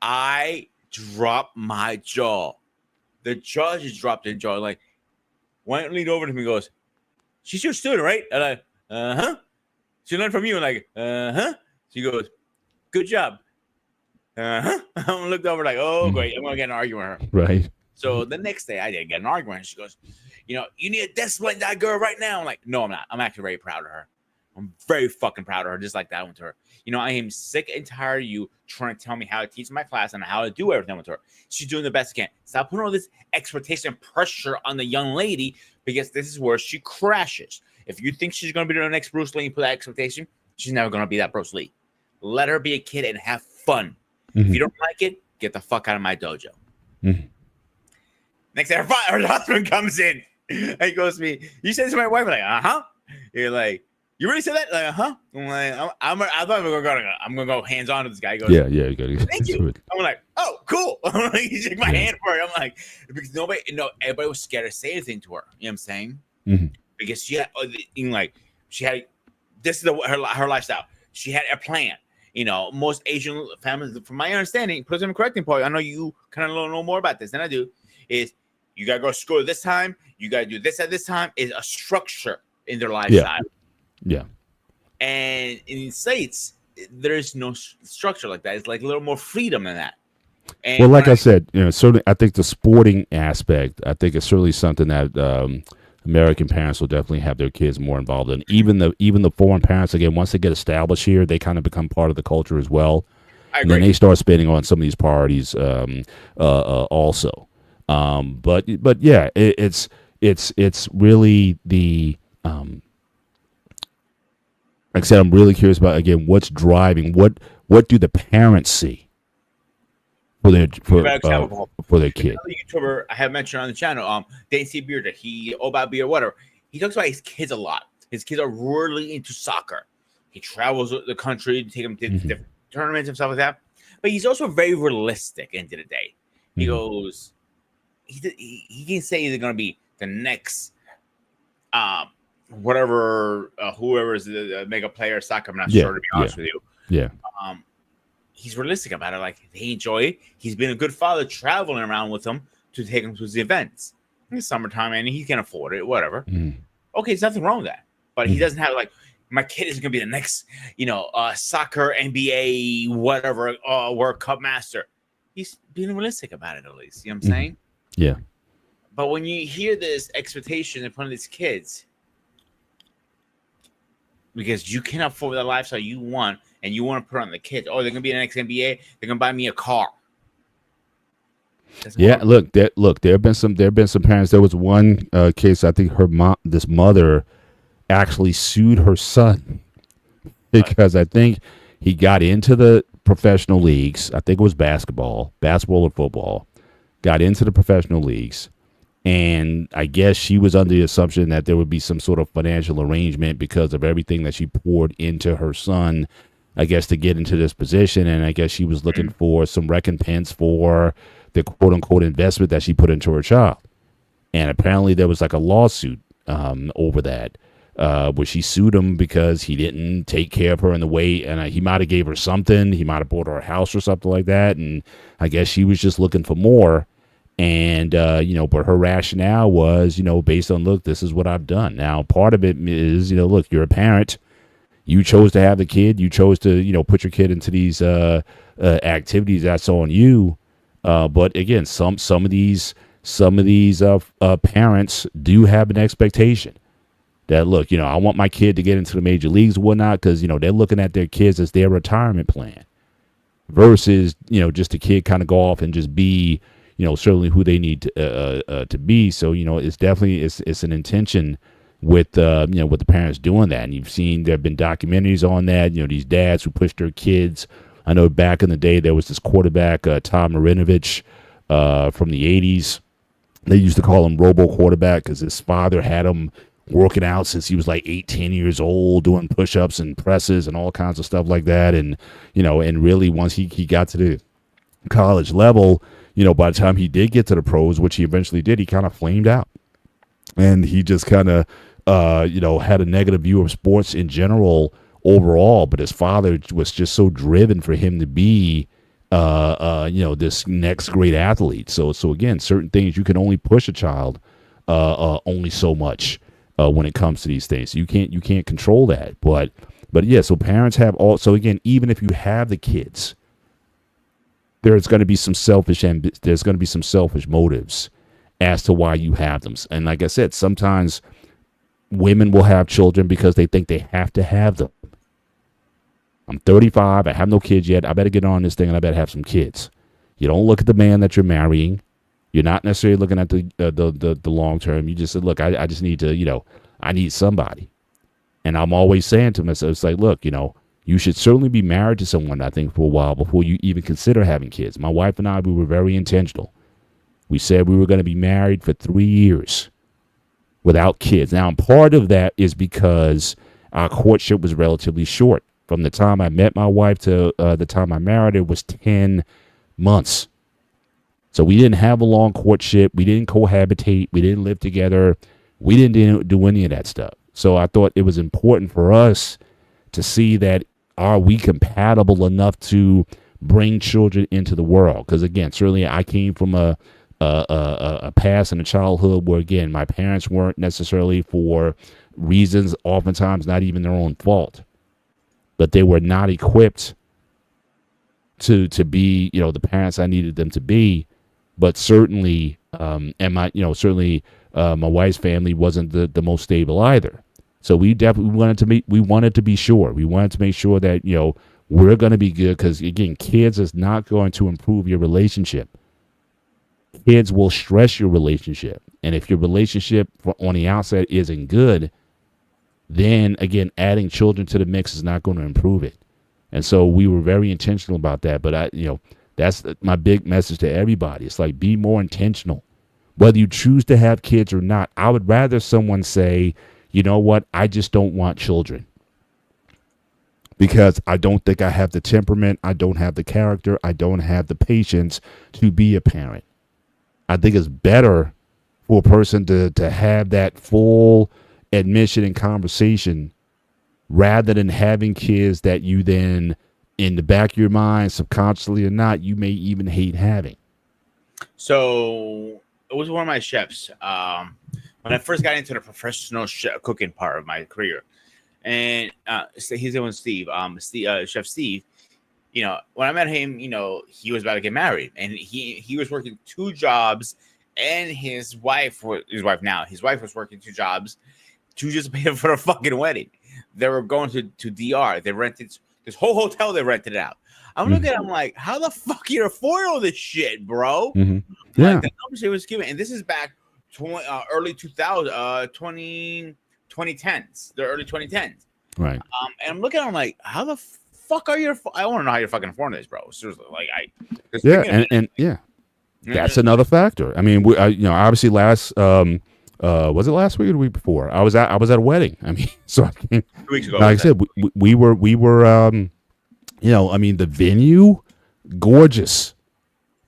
I dropped my jaw. The judges dropped their jaw. Like, went and leaned over to me and goes, "She's your student, right?" And I, She learned from you. And like, She goes, "Good job." I looked over like, oh, great. I'm going to get an argument with her. Right. So the next day I did get an argument. She goes, "You need to discipline that girl right now." I'm like, "No, I'm not. I'm actually very proud of her. I'm very fucking proud of her." Just like that with her. I am sick and tired of you trying to tell me how to teach my class and how to do everything with her. She's doing the best she can. Stop putting all this expectation and pressure on the young lady, because this is where she crashes. If you think she's going to be the next Bruce Lee and put that expectation, she's never going to be that Bruce Lee. Let her be a kid and have fun. If you don't like it, get the fuck out of my dojo. Next day, her husband comes in. And he goes to me, "You said this to my wife?" I'm like, You're like, "You really said that?" Like, I'm like, I thought I'm gonna go hands on to this guy. He goes, yeah, you got to. "Thank you." I'm like, "Oh, cool." He shook my hand for it. I'm like, because everybody was scared to say anything to her. You know what I'm saying? Because she had, this is her lifestyle. She had a plan. Most Asian families, from my understanding, put them correcting point. I know you kind of know more about this than I do. Is you gotta go to school this time, you gotta do this at this time. Is a structure in their lifestyle. Yeah. And in the States, there is no structure like that. It's like a little more freedom than that. And well, like I said, certainly, I think the sporting aspect, I think it's certainly something that American parents will definitely have their kids more involved in. Even the foreign parents, again, once they get established here, they kind of become part of the culture as well. I agree. And then they start spending on some of these priorities also. But yeah, it's really the like I said, I'm really curious about, again, what's driving, what do the parents see for their kid? Another YouTuber I have mentioned on the channel, Daisy Bearder, about beer, whatever. He talks about his kids a lot. His kids are really into soccer. He travels the country to take them to different tournaments and stuff like that. But he's also very realistic end of the day. He goes, he can say they're going to be the next whoever is the mega player soccer. I'm not sure, to be honest with you. Yeah. He's realistic about it. Like, they enjoy it. He's been a good father traveling around with them to take them to the events. In the summertime, and he can afford it, whatever. Okay, there's nothing wrong with that. but he doesn't have like my kid is gonna be the next, soccer, NBA, whatever, World Cup master. He's being realistic about it, at least. You know what I'm saying? Yeah. But when you hear this expectation in front of these kids, because you cannot afford the lifestyle you want, and you want to put on the kids, oh, they're gonna be the next NBA, they're gonna buy me a car. Yeah, look, there have been some parents. There was one case. I think this mother, actually sued her son because I think he got into the professional leagues. I think it was basketball or football. Got into the professional leagues, and I guess she was under the assumption that there would be some sort of financial arrangement because of everything that she poured into her son, I guess, to get into this position. And I guess she was looking for some recompense for the quote unquote investment that she put into her child. And apparently there was like a lawsuit over that, where she sued him because he didn't take care of her in the way, and he might have gave her something. He might have bought her a house or something like that. And I guess she was just looking for more. And, but her rationale was, based on, look, this is what I've done. Now, part of it is, look, you're a parent. You chose to have the kid. You chose to, put your kid into these activities. That's on you. But again, some of these parents do have an expectation that, look, I want my kid to get into the major leagues and whatnot, because, they're looking at their kids as their retirement plan versus, just the kid kind of go off and just be, certainly who they need to be. So, it's definitely, it's an intention with, with the parents doing that. And you've seen, there have been documentaries on that, these dads who push their kids. I know back in the day, there was this quarterback, Tom Marinovich, from the 80s. They used to call him Robo Quarterback because his father had him working out since he was like 18 years old, doing push-ups and presses and all kinds of stuff like that. And, and really once he got to the college level, by the time he did get to the pros, which he eventually did, he kind of flamed out. And he just kind of, had a negative view of sports in general overall. But his father was just so driven for him to be, this next great athlete. So again, certain things you can only push a child only so much when it comes to these things. You can't control that. But yeah, so parents have so again, even if you have the kids, there's going to be some selfish motives as to why you have them. And like I said, sometimes women will have children because they think they have to have them. I'm 35. I have no kids yet. I better get on this thing and I better have some kids. You don't look at the man that you're marrying. You're not necessarily looking at the long term. You just said, look, I just need to, I need somebody. And I'm always saying to myself, it's like, look, you should certainly be married to someone, I think, for a while before you even consider having kids. My wife and I, we were very intentional. We said we were going to be married for 3 years without kids. Now, part of that is because our courtship was relatively short. From the time I met my wife to the time I married her was 10 months. So we didn't have a long courtship. We didn't cohabitate. We didn't live together. We didn't do any of that stuff. So I thought it was important for us to see that, are we compatible enough to bring children into the world? Because again, certainly I came from a past and a childhood where, again, my parents weren't necessarily, for reasons oftentimes not even their own fault, but they were not equipped to be, the parents I needed them to be. But certainly, my wife's family wasn't the most stable either. So we definitely wanted to be sure. We wanted to make sure that, we're going to be good, because again, kids is not going to improve your relationship. Kids will stress your relationship. And if your relationship on the outside isn't good, then again, adding children to the mix is not going to improve it. And so we were very intentional about that. But that's my big message to everybody. It's like, be more intentional. Whether you choose to have kids or not, I would rather someone say, you know what, I just don't want children because I don't think I have the temperament, I don't have the character, I don't have the patience to be a parent. I think it's better for a person to have that full admission and conversation rather than having kids that you then, in the back of your mind, subconsciously or not, you may even hate having. So it was one of my chefs. One when I first got into the professional cooking part of my career, and his name was Steve, Chef Steve. You know, when I met him, you know, he was about to get married, and he was working 2 jobs, and his wife was working 2 jobs to just pay for a fucking wedding. They were going to DR. They rented this whole hotel. They rented it out. I'm looking at him like, how the fuck you afford all this shit, bro? Mm-hmm. Yeah. Like, the numbers he was giving, and this is back early 2000, 2010s, the early 2010s. Right. And I'm looking at him like, how the fuck are you? I want to know how you're fucking affording this, bro. Seriously, like that's another factor. I mean, you know, obviously was it last week or the week before? I was at a wedding. I mean, so I came, 2 weeks ago. like I said, we were you know, I mean, the venue, gorgeous,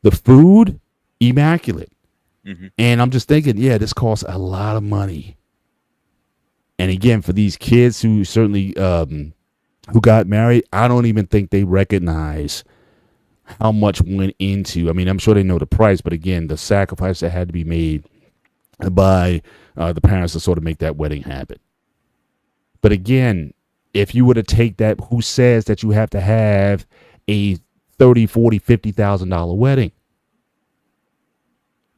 the food, immaculate, and I'm just thinking, yeah, this costs a lot of money. And again, for these kids who certainly who got married, I don't even think they recognize how much went into. I mean, I'm sure they know the price, but again, the sacrifice that had to be made by the parents to sort of make that wedding happen. But again, if you were to take that, who says that you have to have a $30,000, $40,000, $50,000 wedding?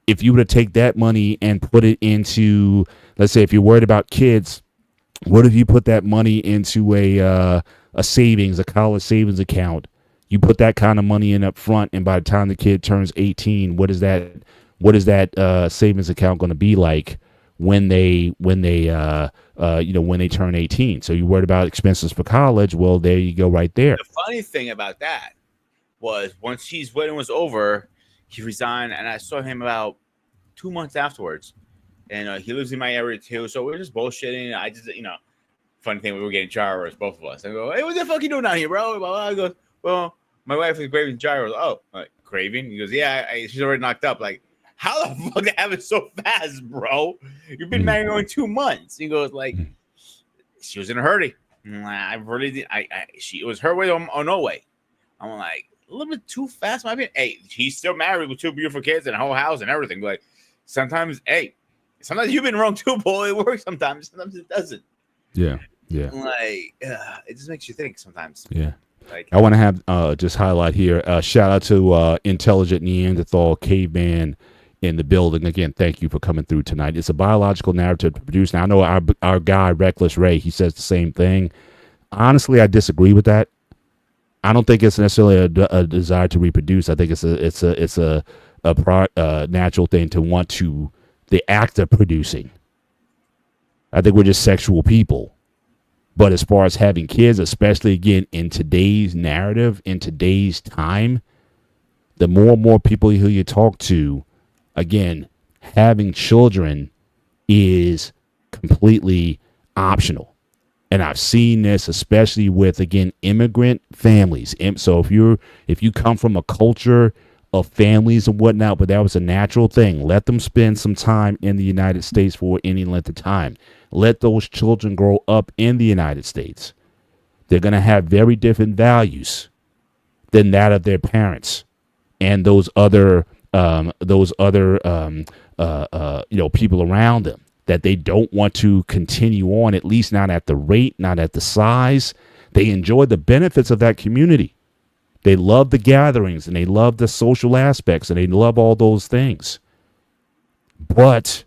If you were to take that money and put it into, let's say, if you're worried about kids, what if you put that money into a college savings account? You put that kind of money in up front, and by the time the kid turns 18, what is that savings account going to be like when they turn 18? So you're worried about expenses for college. Well, there you go, right there. The funny thing about that was once his wedding was over, he resigned, and I saw him about 2 months afterwards. And he lives in my area too, so we were just bullshitting. I just, you know, funny thing, we were getting gyros, both of us. I go, hey, what the fuck you doing down here, bro? I go, well, my wife is craving gyros. Oh, like, craving? He goes, yeah, she's already knocked up. Like, how the fuck did that happen so fast, bro? You've been married only 2 months. He goes, like, she was in a hurry. I really did. It was her way or no way. I'm like, a little bit too fast, my opinion. Hey, he's still married with 2 beautiful kids and a whole house and everything. Like, sometimes you've been wrong too, boy. It works sometimes. Sometimes it doesn't. Yeah. Like, it just makes you think sometimes. Yeah. Like, I want to have just highlight here. Shout out to Intelligent Neanderthal Caveman in the building. Again, thank you for coming through tonight. It's a biological narrative to produce. Now, I know our guy, Reckless Ray, he says the same thing. Honestly, I disagree with that. I don't think it's necessarily a desire to reproduce. I think it's a natural thing to want to, the act of producing. I think we're just sexual people. But as far as having kids, especially again in today's narrative, in today's time, the more and more people who you talk to, again, having children is completely optional. And I've seen this especially with, again, immigrant families. So if you come from a culture of families and whatnot, but that was a natural thing, let them spend some time in the United States for any length of time. Let those children grow up in the United States. They're going to have very different values than that of their parents and those other people around them that they don't want to continue on, at least not at the rate, not at the size. They enjoy the benefits of that community. They love the gatherings and they love the social aspects and they love all those things. But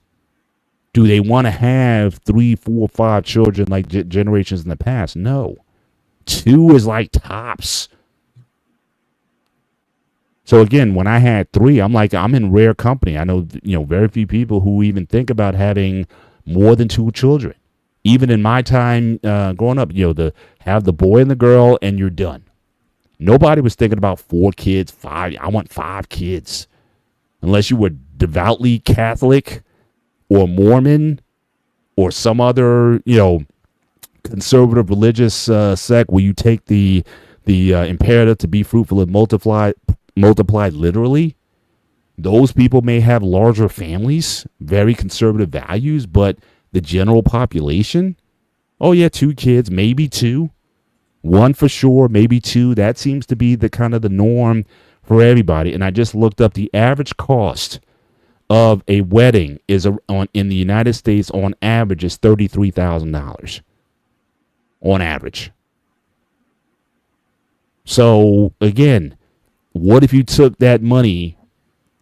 do they want to have 3, 4, 5 children like generations in the past? No. 2 is like tops. So again, when I had 3, I'm in rare company. I know, very few people who even think about having more than 2 children. Even in my time growing up, have the boy and the girl and you're done. Nobody was thinking about 4 kids, 5. I want 5 kids. Unless you were devoutly Catholic or Mormon or some other, conservative religious sect where you take the imperative to be fruitful and multiply literally. Those people may have larger families, very conservative values, but the general population, 2 kids, maybe 2. 1 for sure, maybe 2. That seems to be the kind of the norm for everybody. And I just looked up the average cost of a wedding is on in the United States on average is $33,000 on average. So again, what if you took that money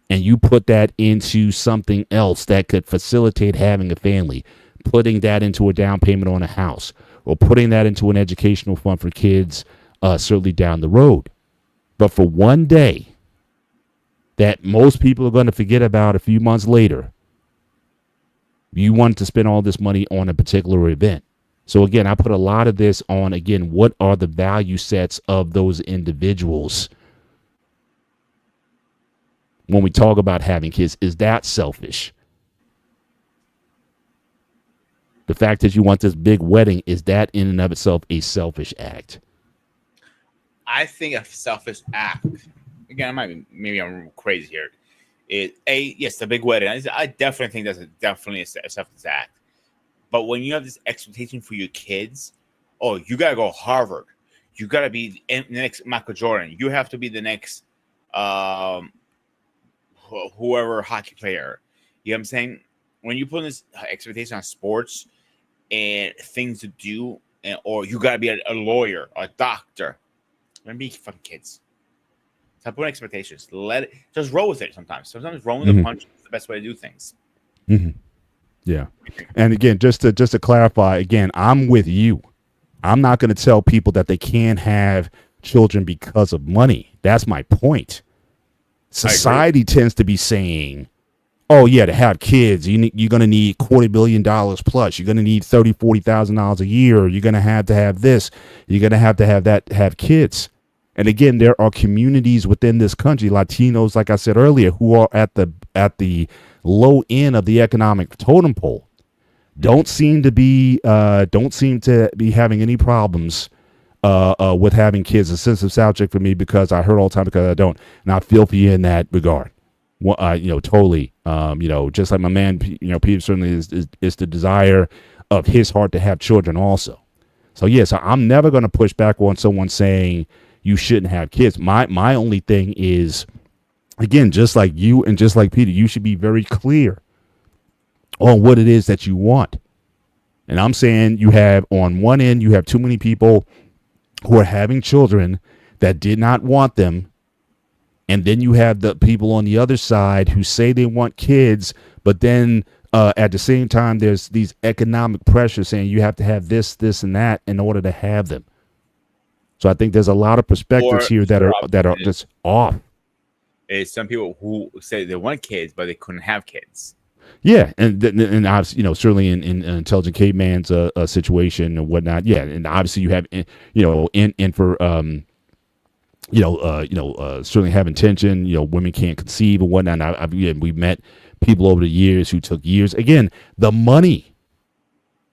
and you put that into something else that could facilitate having a family, putting that into a down payment on a house, or putting that into an educational fund for kids, certainly down the road. But for one day that most people are going to forget about a few months later, you want to spend all this money on a particular event. So again, I put a lot of this on, again, what are the value sets of those individuals when we talk about having kids? Is that selfish? The fact that you want this big wedding, is that in and of itself a selfish act? I think a selfish act. Again, maybe I'm crazy here. Yes, the big wedding. I definitely think that's definitely a selfish act. But when you have this expectation for your kids, oh, you gotta go Harvard, you gotta be the next Michael Jordan, you have to be the next whoever hockey player. You know what I'm saying? When you put this expectation on sports and things to do, or you gotta be a lawyer, a doctor, let me be fucking kids. Stop putting expectations. Just roll with it. Sometimes rolling the punch is the best way to do things. Mm-hmm. Yeah. And again, just to clarify, again, I'm with you. I'm not going to tell people that they can't have children because of money. That's my point. Society tends to be saying, oh, yeah, to have kids, you're going to need $250 million plus. You're going to need $40,000 a year. You're going to have this. You're going to have that to have kids. And again, there are communities within this country, Latinos, like I said earlier, who are at the low end of the economic totem pole, don't seem to be having any problems with having kids. A sensitive subject for me because I heard all the time because I don't, and I feel for you in that regard. Well, totally. Just like my man, Peter certainly is the desire of his heart to have children also. So yes, I'm never going to push back on someone saying you shouldn't have kids. My only thing is, again, just like you and just like Peter, you should be very clear on what it is that you want. And I'm saying you have on one end, you have too many people who are having children that did not want them. And then you have the people on the other side who say they want kids, but then at the same time, there's these economic pressures saying you have to have this, and that in order to have them. So I think there's a lot of perspectives here that are just off. Is some people who say they want kids, but they couldn't have kids. Yeah, and obviously, certainly in Intelligent Caveman's situation and whatnot. Yeah, and obviously you have, certainly have intention. Women can't conceive and whatnot. We've met people over the years who took years. Again, the money.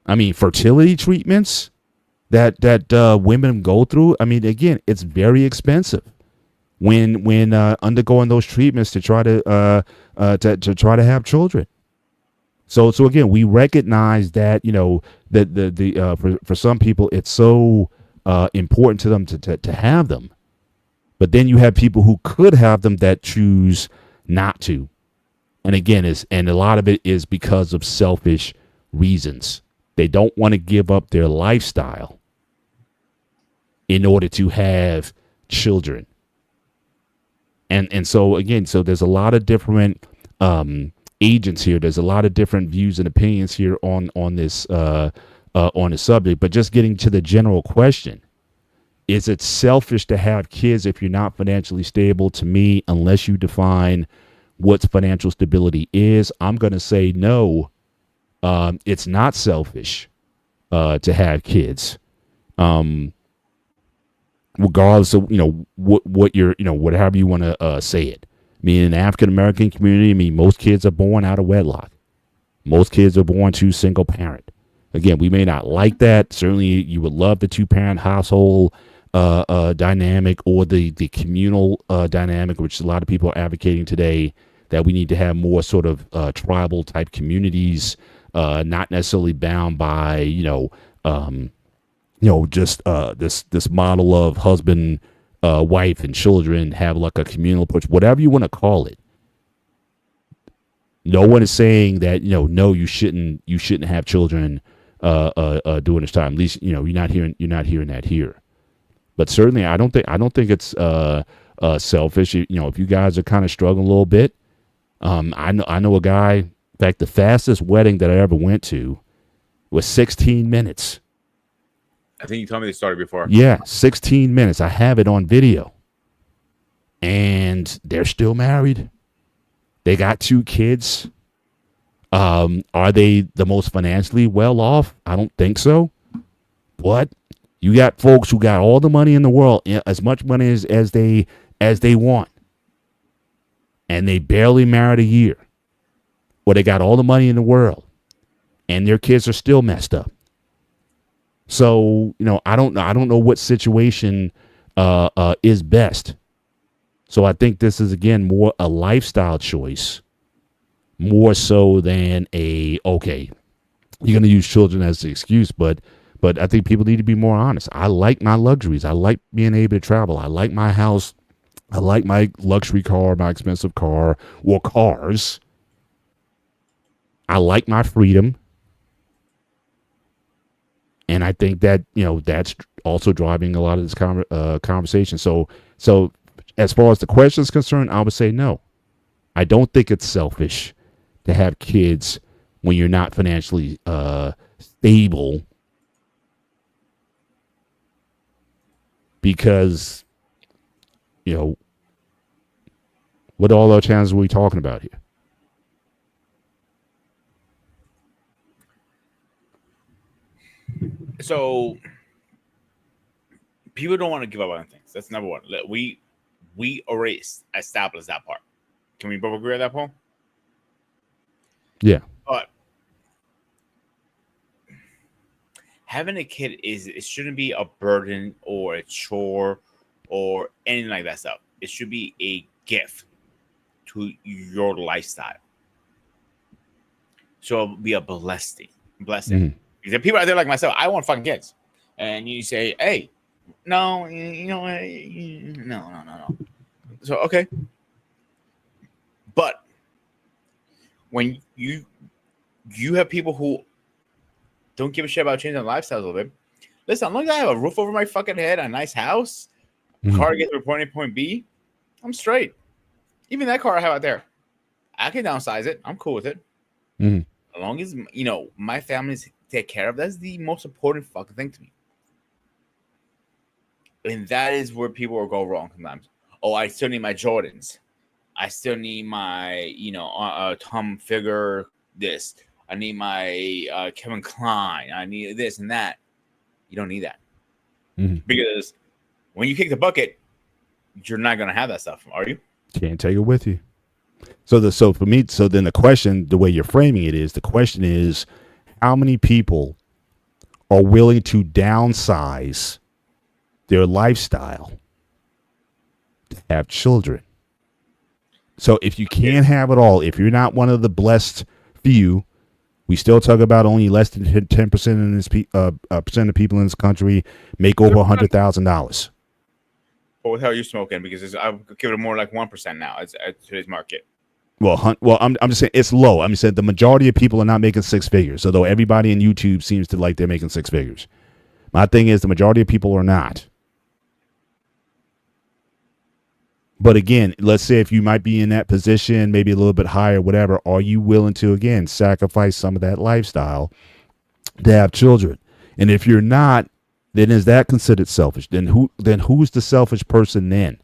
I mean, fertility treatments that women go through. I mean, again, it's very expensive when undergoing those treatments to try to try to have children. So again, we recognize that that for some people it's so important to them to have them, but then you have people who could have them that choose not to, and again, a lot of it is because of selfish reasons. They don't want to give up their lifestyle in order to have children. And so again, there's a lot of different agents here. There's a lot of different views and opinions here on this subject. But just getting to the general question, is it selfish to have kids if you're not financially stable? To me, unless you define what financial stability is, I'm going to say no. It's not selfish to have kids, regardless of what you're whatever you want to say it. I mean, in the African American community, most kids are born out of wedlock. Most kids are born to single parent. Again, we may not like that. Certainly, you would love the 2-parent household dynamic or the communal dynamic, which a lot of people are advocating today. That we need to have more sort of tribal type communities. Not necessarily bound by just this model of husband, wife, and children, have like a communal approach, whatever you want to call it. No one is saying that no, you shouldn't have children during this time. At least you're not hearing that here. But certainly, I don't think it's selfish. If you guys are kind of struggling a little bit, I know a guy. In fact, the fastest wedding that I ever went to was 16 minutes. I think you told me the story before. Yeah, 16 minutes. I have it on video. And they're still married. They got 2 kids. Are they the most financially well off? I don't think so. But you got folks who got all the money in the world, as much money as they want. And they barely married a year. Or they got all the money in the world. And their kids are still messed up. So, I don't know what situation is best. So I think this is, again, more a lifestyle choice, more so than you're going to use children as the excuse. But I think people need to be more honest. I like my luxuries. I like being able to travel. I like my house. I like my luxury car, my expensive car, or cars. I like my freedom. And I think that, that's also driving a lot of this conversation. So as far as the question is concerned, I would say no. I don't think it's selfish to have kids when you're not financially stable, because, what all our chances are we talking about here? So people don't want to give up on things. That's number one. We already established that part. Can we both agree on that, Paul? Yeah. But having a kid it shouldn't be a burden or a chore or anything like that stuff. It should be a gift to your lifestyle. So it'll be a blessing. Mm-hmm. Because there are people out there like myself, I want fucking kids. And you say, hey, no, no. So, okay. But when you have people who don't give a shit about changing their lifestyles a little bit, listen, as long as I have a roof over my fucking head, a nice house, car gets from point A to point B, I'm straight. Even that car I have out there, I can downsize it. I'm cool with it. Mm-hmm. As long as, my family's take care of, that's the most important fucking thing to me. And that is where people will go wrong sometimes. Oh, I still need my Jordans. I still need my, Tom Figure this. I need my Kevin Klein. I need this and that. You don't need that. Mm-hmm. Because when you kick the bucket, you're not going to have that stuff, are you? Can't take it with you. So for me, then the question, the way you're framing it is, the question is, how many people are willing to downsize their lifestyle to have children? So if you can't have it all, if you're not one of the blessed few, we still talk about only less than 10% in this percent of people in this country make over $100,000. What the hell are you smoking? Because I'll give it more like 1% now at today's market. Well, I'm just saying it's low. I'm saying the majority of people are not making 6 figures. Although everybody in YouTube seems to like they're making 6 figures. My thing is the majority of people are not. But again, let's say if you might be in that position, maybe a little bit higher, whatever, are you willing to, again, sacrifice some of that lifestyle to have children? And if you're not, then is that considered selfish? Then who's the selfish person then?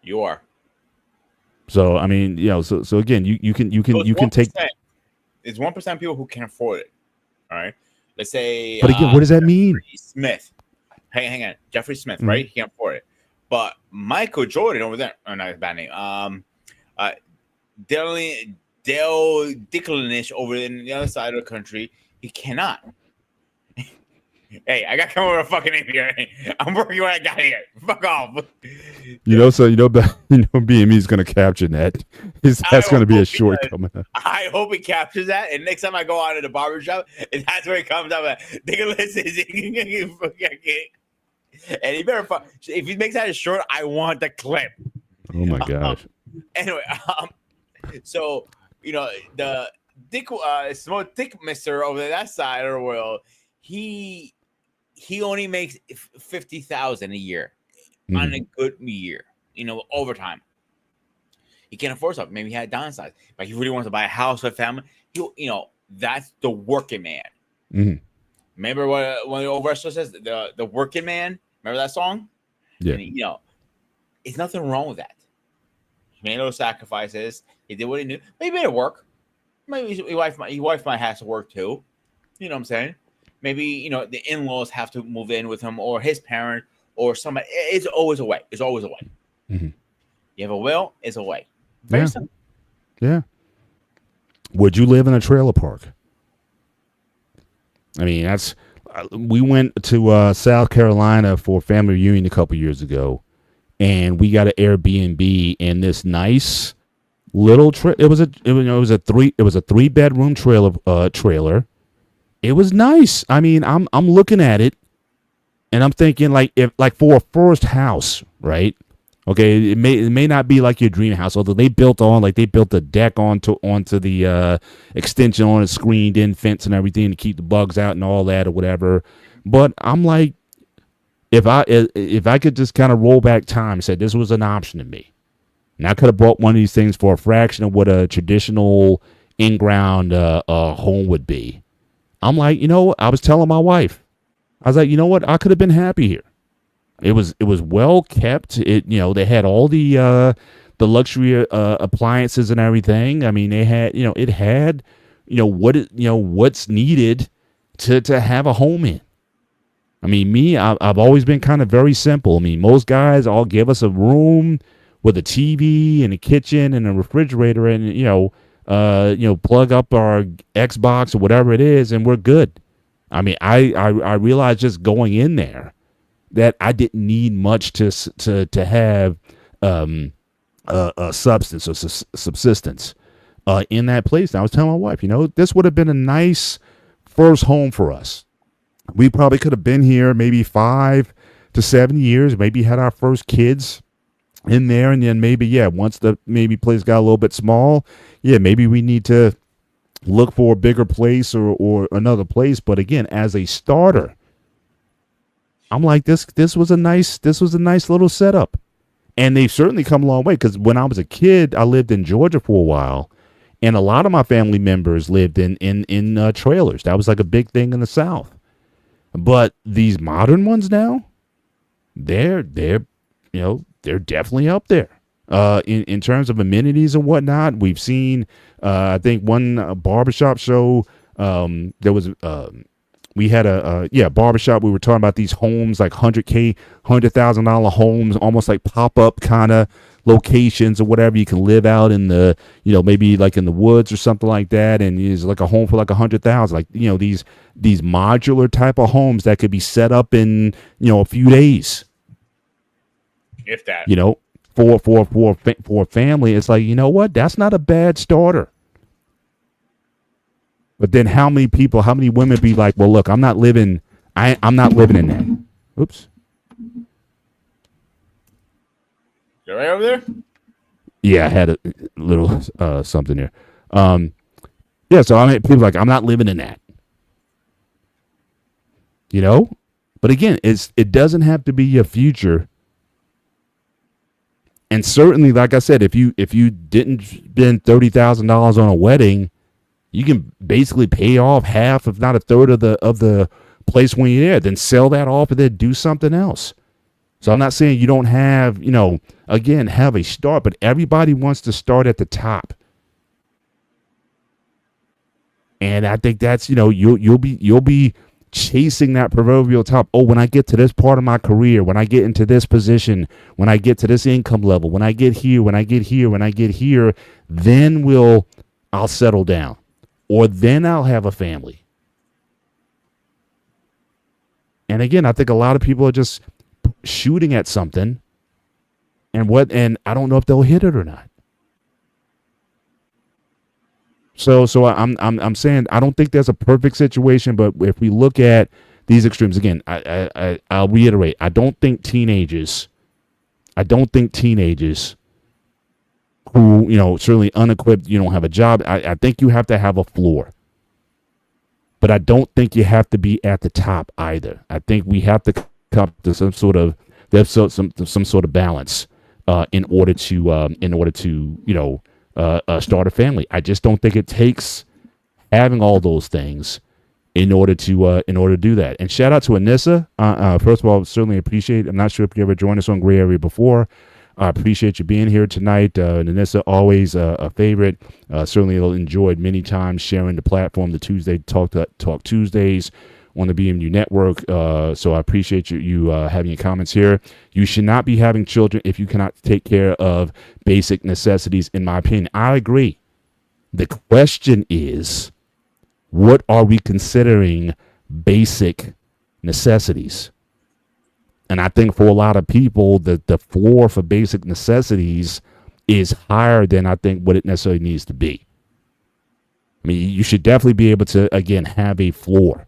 You are. So I mean, so again, you can take. It's 1% of people who can afford it. All right. Let's say. But again, what does that mean? Smith. Hang on. Jeffrey Smith, right? He can't afford it. But Michael Jordan over there. Oh, no, it's a bad name. Dale Dicklinish over in the other side of the country. He cannot. Hey, I got to come over with a fucking name here. I'm working what I got here. Fuck off. BME is going to capture that. That's going to be a shortcoming. I hope he captures that. And next time I go out to the barbershop, and that's where he comes up. And he better. If he makes that short, I want the clip. Oh my gosh. Anyway, so the dick, small dick mister over that side of the world, he only makes 50,000 a year on a good year. Overtime. He can't afford something. Maybe he had downsides, but he really wants to buy a house with family. That's the working man. Mm-hmm. Remember what one of the old wrestlers says, the working man. Remember that song? Yeah. And, it's nothing wrong with that. He made those sacrifices. He did what he knew. Maybe he made it work. Maybe his wife might have to work too. You know what I'm saying? Maybe the in-laws have to move in with him, or his parent, or somebody. It's always a way. It's always a way. Mm-hmm. You have a will, it's a way. Very simple. Yeah. Would you live in a trailer park? I mean, we went to South Carolina for a family reunion a couple years ago, and we got an Airbnb in this nice little it was a 3-bedroom trailer. It was nice. I mean, I'm looking at it, and I'm thinking if for a first house, right? Okay, it may not be like your dream house, although they built the deck onto the extension on a screened in fence and everything to keep the bugs out and all that or whatever. But I'm like, if I could just kind of roll back time and said this was an option to me, and I could have bought one of these things for a fraction of what a traditional in-ground home would be. I'm like, I was telling my wife, I was like, you know what, I could have been happy here. It was well kept. They had all the luxury appliances and everything. I mean, they had it had what's needed to have a home in. I mean, I've always been kind of very simple. I mean, most guys all give us a room with a TV and a kitchen and a refrigerator and plug up our Xbox or whatever it is and we're good. I mean, I realized just going in there that I didn't need much to have a substance or subsistence in that place. And I was telling my wife, this would have been a nice first home for us. We probably could have been here maybe 5 to 7 years, maybe had our first kids in there, and then maybe once the place got a little bit small, maybe we need to look for a bigger place or another place. But again, as a starter, I'm like, this was a nice little setup. And they've certainly come a long way, because when I was a kid, I lived in Georgia for a while, and a lot of my family members lived in trailers. That was like a big thing in the South. But these modern ones now, they're definitely up there in terms of amenities and whatnot. We've seen, I think one barbershop show, there was we had a barbershop. We were talking about these homes, like $100,000 homes, almost like pop-up kind of locations or whatever. You can live out in the, maybe like in the woods or something like that. And it's like a home for like 100,000, like, these modular type of homes that could be set up in, a few days. If that, for a family, it's like, what? That's not a bad starter. But then how many women be like, well, look, I'm not living in that. Oops. You right over there? Yeah, I had a little something there. So I mean, people are like, I'm not living in that. But again, it doesn't have to be your future. And certainly, like I said, if you didn't spend $30,000 on a wedding, you can basically pay off half, if not a third of the place when you're there. Then sell that off and then do something else. So I'm not saying you don't have, again, have a start, but everybody wants to start at the top. And I think that's, you'll be chasing that proverbial top. Oh, when I get to this part of my career, when I get into this position, when I get to this income level, when I get here, then I'll settle down. Or then I'll have a family. And again, I think a lot of people are just shooting at something, and I don't know if they'll hit it or not. So I'm saying I don't think there's a perfect situation, but if we look at these extremes again, I'll reiterate, I don't think teenagers who, certainly unequipped, you don't have a job. I think you have to have a floor. But I don't think you have to be at the top either. I think we have to come to some sort of balance in order to start a family. I just don't think it takes having all those things in order to do that. And shout out to Anissa. First of all, certainly appreciate. I'm not sure if you ever joined us on Gray Area before. I appreciate you being here tonight. Anissa, always a favorite. Certainly enjoyed many times sharing the platform, the Tuesday Talk Tuesdays on the BMU network. So I appreciate you having your comments here. You should not be having children if you cannot take care of basic necessities, in my opinion. I agree. The question is, what are we considering basic necessities? And I think for a lot of people, the floor for basic necessities is higher than I think what it necessarily needs to be. I mean, you should definitely be able to, again, have a floor.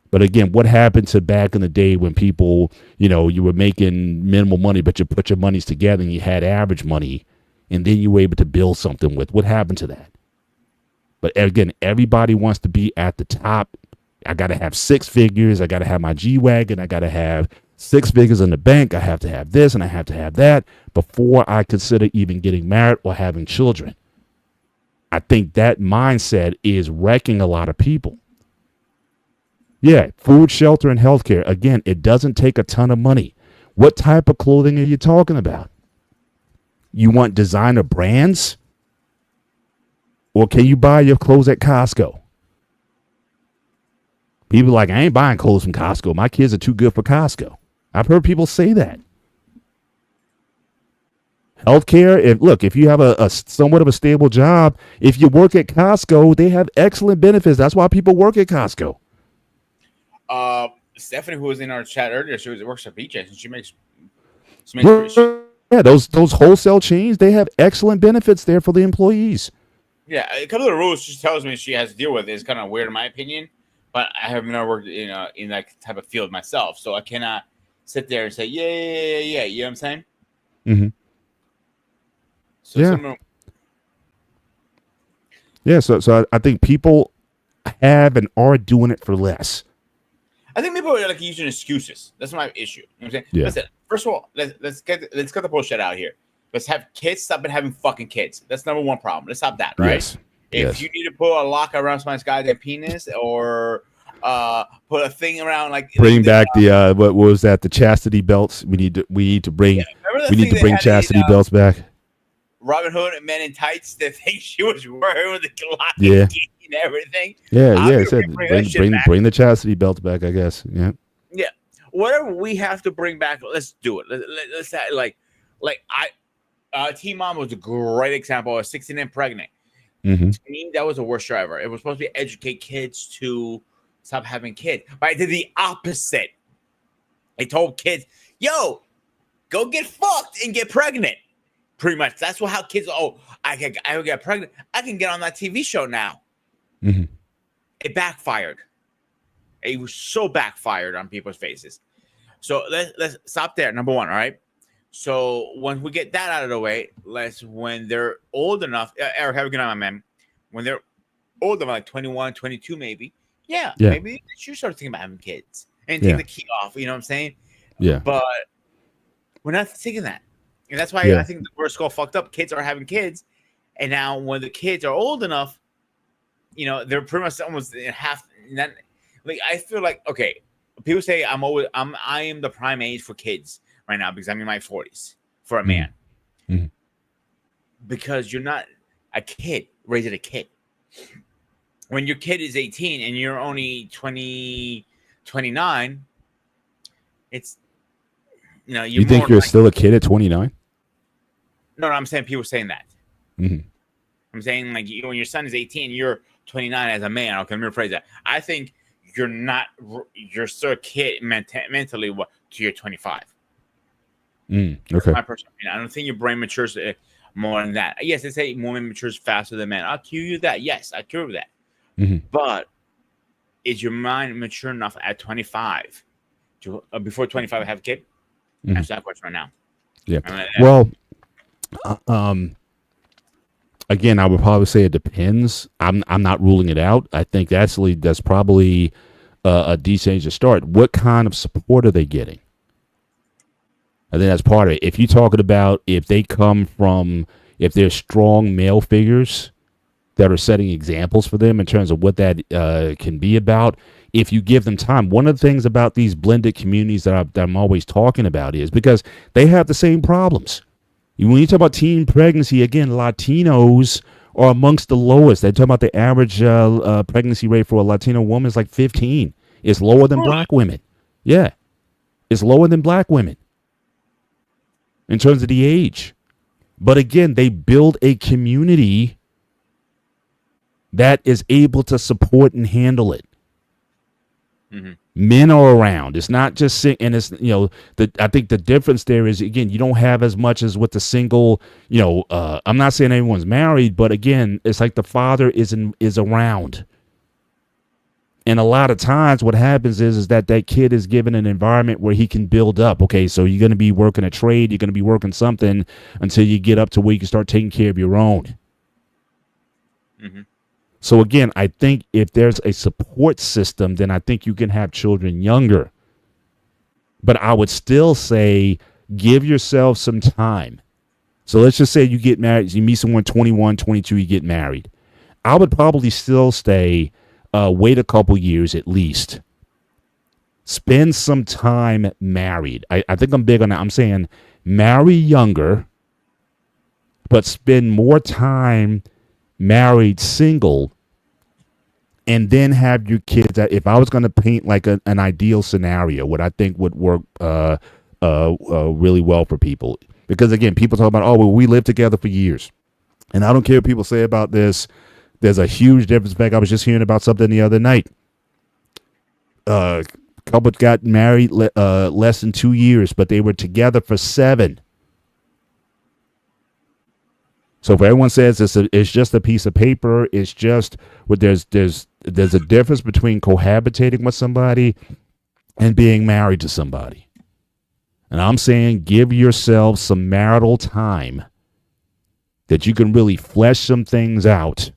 But again, what happened to back in the day when people, you were making minimal money, but you put your monies together and you had average money, and then you were able to build something with? What happened to that? But again, everybody wants to be at the top. I got to have 6 figures. I got to have my G-Wagon. I got to have 6 figures in the bank. I have to have this and I have to have that before I consider even getting married or having children. I think that mindset is wrecking a lot of people. Yeah, food, shelter, and healthcare. Again, it doesn't take a ton of money. What type of clothing are you talking about? You want designer brands? Or can you buy your clothes at Costco? People are like, I ain't buying clothes from Costco. My kids are too good for Costco. I've heard people say that. Healthcare, if you have a somewhat of a stable job, if you work at Costco, they have excellent benefits. That's why people work at Costco. Stephanie, who was in our chat earlier, she works at BJ's and she makes yeah, those wholesale chains, they have excellent benefits there for the employees. Yeah, a couple of the rules she tells me she has to deal with is kind of weird in my opinion, but I have never worked in that type of field myself, so I cannot sit there and say yeah. You know what I'm saying? Mm-hmm. So yeah. So I think people have and are doing it for less. I think people are like using excuses. That's my issue. You know what I'm saying? Yeah. Listen, first of all, let's get the bullshit out here. Let's have kids. Stop having fucking kids. That's number one problem. Let's stop that, right? Yes. If you need to put a lock around somebody's goddamn penis or put a thing around bring back the what was that? The chastity belts. We need to bring chastity belts back. Robin Hood and Men in Tights. The thing she was wearing with the lock and everything. Yeah. It said bring the chastity belts back. I guess. Yeah. Yeah. Whatever we have to bring back, let's do it. Let's have, like Teen Mom was a great example. I was 16 and pregnant. Mm-hmm. To me, that was the worst driver. It was supposed to be educate kids to stop having kids, but I did the opposite. I told kids, "Yo, go get fucked and get pregnant." Pretty much, that's how kids. Oh, I get pregnant. I can get on that TV show now. Mm-hmm. It backfired. It was so backfired on people's faces. So let's stop there. Number one, all right. So when we get that out of the way, when they're old enough, Eric, have a good night, my man. When they're old enough, like 21, 22, maybe, maybe they should start thinking about having kids and take the key off. You know what I'm saying? Yeah. But we're not thinking that. And that's why I think the worst all fucked up. Kids are having kids. And now when the kids are old enough, they're pretty much almost half. Like, I feel like, okay, people say I am the prime age for kids right now because I'm in my 40s for a man. Mm-hmm. Because you're not a kid, raising a kid. When your kid is 18 and you're only 20, 29, it's, you think you're still a kid at 29? No, I'm saying people saying that. Mm-hmm. I'm saying like when your son is 18, you're 29 as a man. Okay, let me rephrase that. I think you're still a kid mentally to your 25. Okay. That's my personal opinion. I don't think your brain matures more than that. Yes, they say women matures faster than men. I'll cue you that. Yes, I cue that. Mm-hmm. But is your mind mature enough at 25 to before 25 have a kid? Mm-hmm. Answer that question right now. Yeah. Well, Um, again, I would probably say it depends. I'm not ruling it out. I think that's probably a decent age to start. What kind of support are they getting? I think that's part of it. If you're talking about if they come from, if they're strong male figures that are setting examples for them in terms of what that can be about, if you give them time. One of the things about these blended communities that I'm always talking about is because they have the same problems. When you talk about teen pregnancy, again, Latinos are amongst the lowest. They talk about the average pregnancy rate for a Latino woman is like 15. It's lower than black women. Yeah, it's lower than black women in terms of the age. But again, they build a community that is able to support and handle it. Mm-hmm. Men are around. It's not just and it's I think the difference there is, again, you don't have as much as with the single. I'm not saying everyone's married, but again, it's like the father is around. And a lot of times what happens is that kid is given an environment where he can build up. Okay, so you're going to be working a trade, you're going to be working something until you get up to where you can start taking care of your own. Mm-hmm. So again, I think if there's a support system, then I think you can have children younger. But I would still say give yourself some time. So let's just say you get married, you meet someone 21, 22, you get married. I would probably still stay, wait a couple years at least. Spend some time married. I think I'm big on that. I'm saying marry younger, but spend more time married, single, and then have your kids. If I was going to paint like an ideal scenario, what I think would work really well for people, because again, people talk about, oh, well, we lived together for years, and I don't care what people say about this. There's a huge difference. In fact, I was just hearing about something the other night. Couple got married less than 2 years, but they were together for 7. So if everyone says it's just a piece of paper, it's just there's a difference between cohabitating with somebody and being married to somebody. And I'm saying give yourself some marital time that you can really flesh some things out.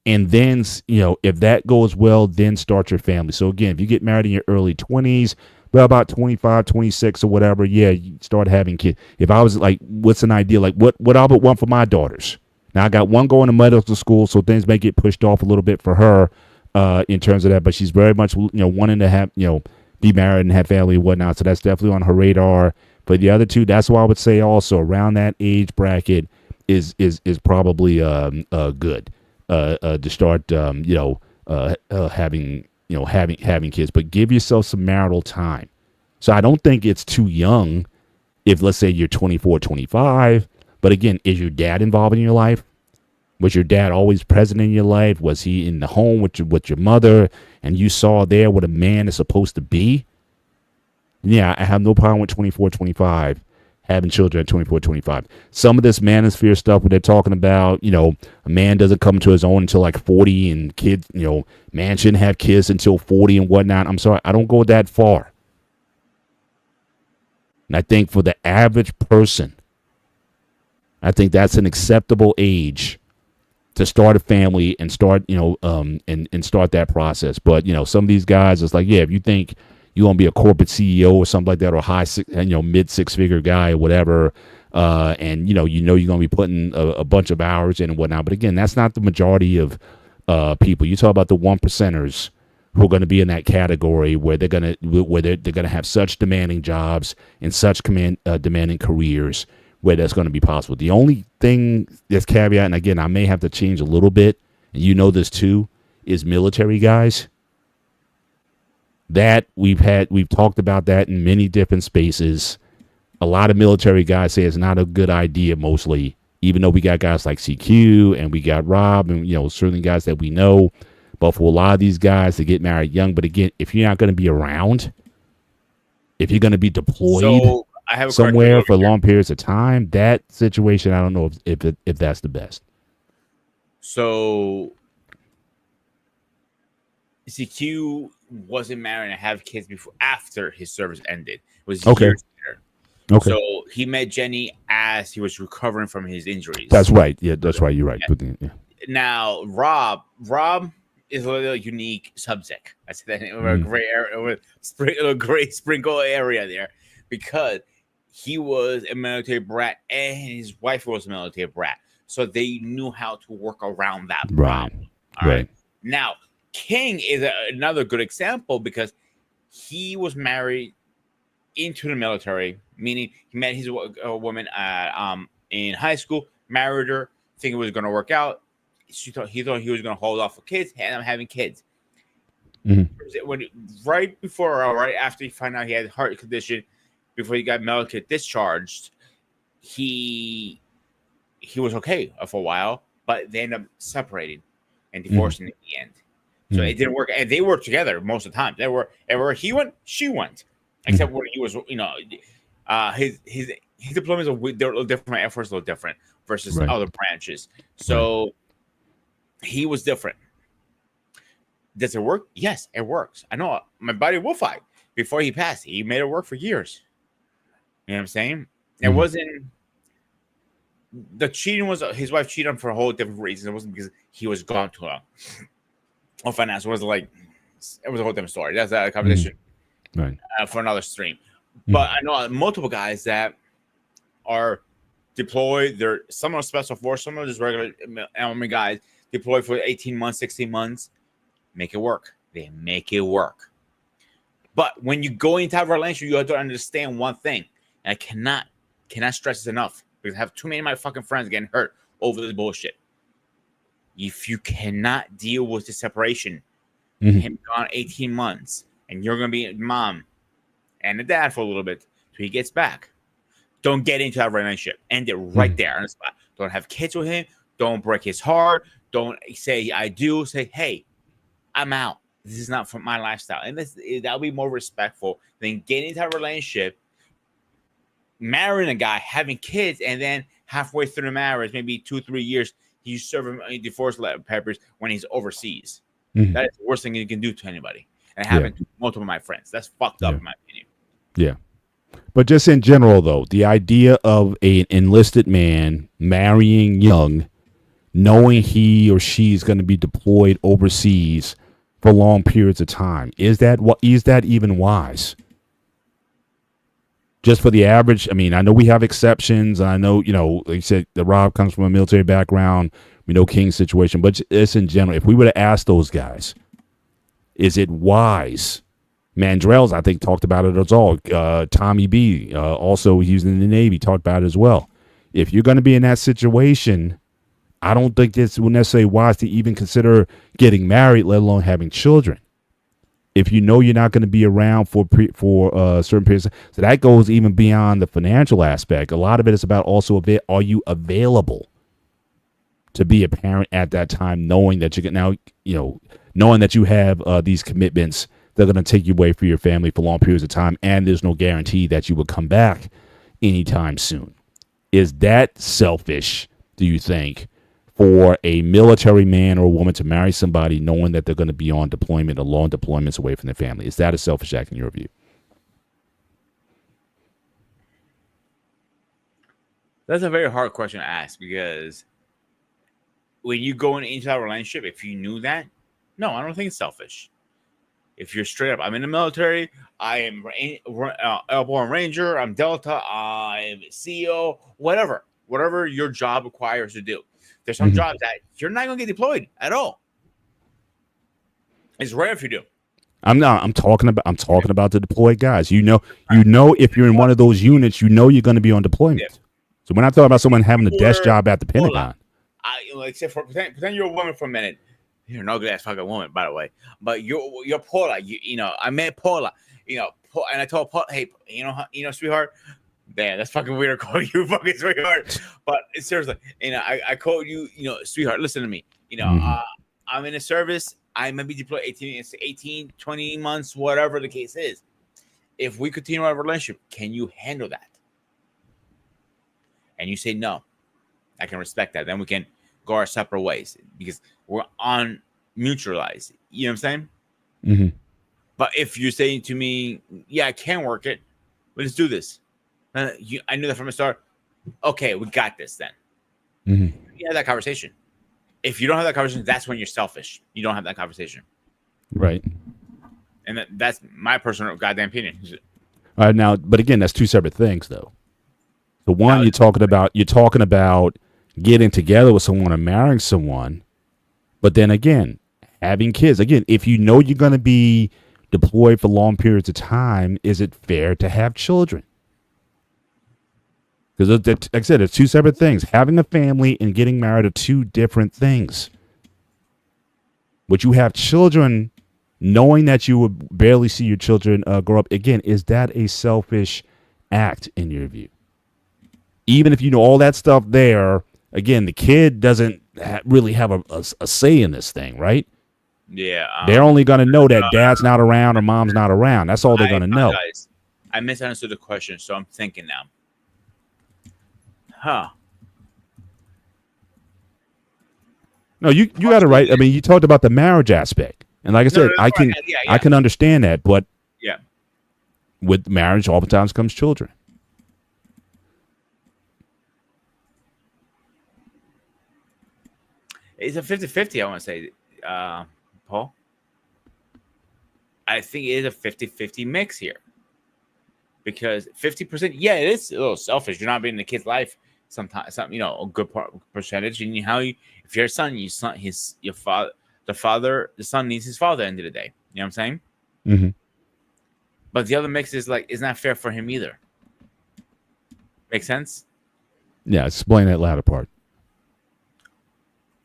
And then, if that goes well, then start your family. So again, if you get married in your early 20s, well, about 25, 26 or whatever, yeah, you start having kids. If I was like, what's an idea? Like what I would want for my daughters. Now I got one going to medical school, so things may get pushed off a little bit for her in terms of that, but she's very much, wanting to have, be married and have family and whatnot. So that's definitely on her radar. But the other two, that's why I would say also around that age bracket is probably good to start, having kids, but give yourself some marital time. So I don't think it's too young if, let's say, you're 24, 25. But again, is your dad involved in your life? Was your dad always present in your life? Was he in the home with your mother and you saw there what a man is supposed to be? Yeah, I have no problem with 24, 25 having children at 24, 25. Some of this manosphere stuff where they're talking about, a man doesn't come to his own until like 40 and kids, man shouldn't have kids until 40 and whatnot. I'm sorry, I don't go that far. And I think for the average person, I think that's an acceptable age to start a family and start, and start that process. But, some of these guys, it's like, yeah, if you think you want to be a corporate CEO or something like that, or mid 6-figure guy or whatever, and you're going to be putting a bunch of hours in and whatnot. But again, that's not the majority of people. You talk about the 1%ers who are going to be in that category where they're going to have such demanding jobs and such demanding careers where that's going to be possible. The only thing that's caveat, and again, I may have to change a little bit, and this too, is military guys. That we've talked about that in many different spaces. A lot of military guys say it's not a good idea mostly, even though we got guys like CQ and we got Rob and, certainly guys that we know. But for a lot of these guys to get married young, but again, if you're not going to be around, if you're going to be deployed somewhere for long periods of time, that situation, I don't know if that's the best. So CQ wasn't married and have kids after his service ended. It was years later. Okay. So he met Jenny as he was recovering from his injuries. That's right. Yeah, that's right. You're right. Yeah. Yeah. Now, Rob is a little unique subject. I said that in a gray area, with a gray sprinkle area there, because he was a military brat and his wife was a military brat, so they knew how to work around that problem. All right. Now, King is another good example because he was married into the military, meaning he met his woman in high school, married her, thinking it was going to work out. He thought he was going to hold off for kids, and I'm having kids. When right before or right after he found out he had a heart condition, before he got medically discharged, he was okay for a while, but they ended up separating and divorcing in the end. So it didn't work, and they worked together most of the time. They were everywhere he went, she went, except when he was, his deployments are a little different, Air Force a little different versus other branches. So he was different. Does it work? Yes, it works. I know my buddy Wolfeye, before he passed, he made it work for years. You know what I'm saying? It wasn't. The cheating was his wife cheated on for a whole different reason. It wasn't because he was gone too long. Or finance was like, it was a whole different story. That's a conversation for another stream. But I know multiple guys that are deployed. They're some are special force, some are just regular army guys deployed for 18 months, 16 months. Make it work. They make it work. But when you go into a relationship, you have to understand one thing. And I cannot stress this enough because I have too many of my fucking friends getting hurt over this bullshit. If you cannot deal with the separation, him gone 18 months, and you're going to be mom and the dad for a little bit till he gets back, don't get into that relationship. End it right there on the spot. Don't have kids with him. Don't break his heart. Don't say I do. Say, hey, I'm out. This is not for my lifestyle. And that'll be more respectful than getting into a relationship, marrying a guy, having kids, and then halfway through the marriage, maybe 2-3 years, he's serving divorce papers when he's overseas. That is the worst thing you can do to anybody. And it happened to multiple of my friends. That's fucked up in my opinion. Yeah. But just in general, though, the idea of an enlisted man marrying young, knowing he or she is going to be deployed overseas for long periods of time, is that even wise? Just for the average, I mean, I know we have exceptions. I know, like you said, the Rob comes from a military background. We know King's situation, but it's in general. If we were to ask those guys, is it wise? Mandrell's, I think, talked about it as all. Tommy B, also he's in the Navy, talked about it as well. If you're going to be in that situation, I don't think it's necessarily wise to even consider getting married, let alone having children. If you know you're not going to be around for certain periods, so that goes even beyond the financial aspect. A lot of it is about also are you available to be a parent at that time, knowing that knowing that you have these commitments that are going to take you away from your family for long periods of time, and there's no guarantee that you will come back anytime soon. Is that selfish, do you think, for a military man or woman to marry somebody knowing that they're going to be on deployment or long deployments away from their family? Is that a selfish act in your view? That's a very hard question to ask because when you go into that relationship, if you knew that, no, I don't think it's selfish. If you're straight up, I'm in the military, I am Airborne Ranger, I'm Delta, I'm CEO, whatever your job requires to do. There's some jobs that you're not going to get deployed at all. It's rare if you do. I'm talking about the deployed guys. If you're in one of those units, you're going to be on deployment. Yeah. So we're not talking about someone having a desk job at the Pentagon. Pretend you're a woman for a minute. You're an ugly ass fucking woman, by the way. But you're Paula. I met Paula. And I told Paula, hey, sweetheart. Damn, that's fucking weird. Calling you fucking sweetheart. But seriously, I called you, sweetheart. Listen to me. I'm in a service. I might be deployed 18, 20 months, whatever the case is. If we continue our relationship, can you handle that? And you say no. I can respect that. Then we can go our separate ways because we're on mutualized. You know what I'm saying? But if you're saying to me, yeah, I can work it, but let's do this. I knew that from the start. Okay, we got this then. Mhm. You have that conversation. If you don't have that conversation, that's when you're selfish. You don't have that conversation. Right. And that's my personal goddamn opinion. All right, now, but again, that's two separate things, though. The one Now, you're talking about getting together with someone and marrying someone, but then again, having kids. Again, if you know you're going to be deployed for long periods of time, is it fair to have children? Because, like I said, it's two separate things. Having a family and getting married are two different things. Would you have children knowing that you would barely see your children grow up? Again, is that a selfish act in your view? Even if you know all that stuff there, again, the kid doesn't really have a say in this thing, right? yeah. They're only going to know that dad's not around or mom's not around. That's all they're going to know. I misunderstood the question, so I'm thinking now. Huh. No, you got it right. I mean, you talked about the marriage aspect. And like I said, I can understand that, but yeah, with marriage, oftentimes comes children. It's a 50-50, I want to say, Paul. I think it is a 50-50 mix here. Because 50%, yeah, it is a little selfish. You're not being in the kid's life sometimes, a good percentage. And if you're a son, the son needs his father at the end of the day. You know what I'm saying? Mm-hmm. But the other mix is like, it's not fair for him either. Make sense? Yeah, explain that latter part.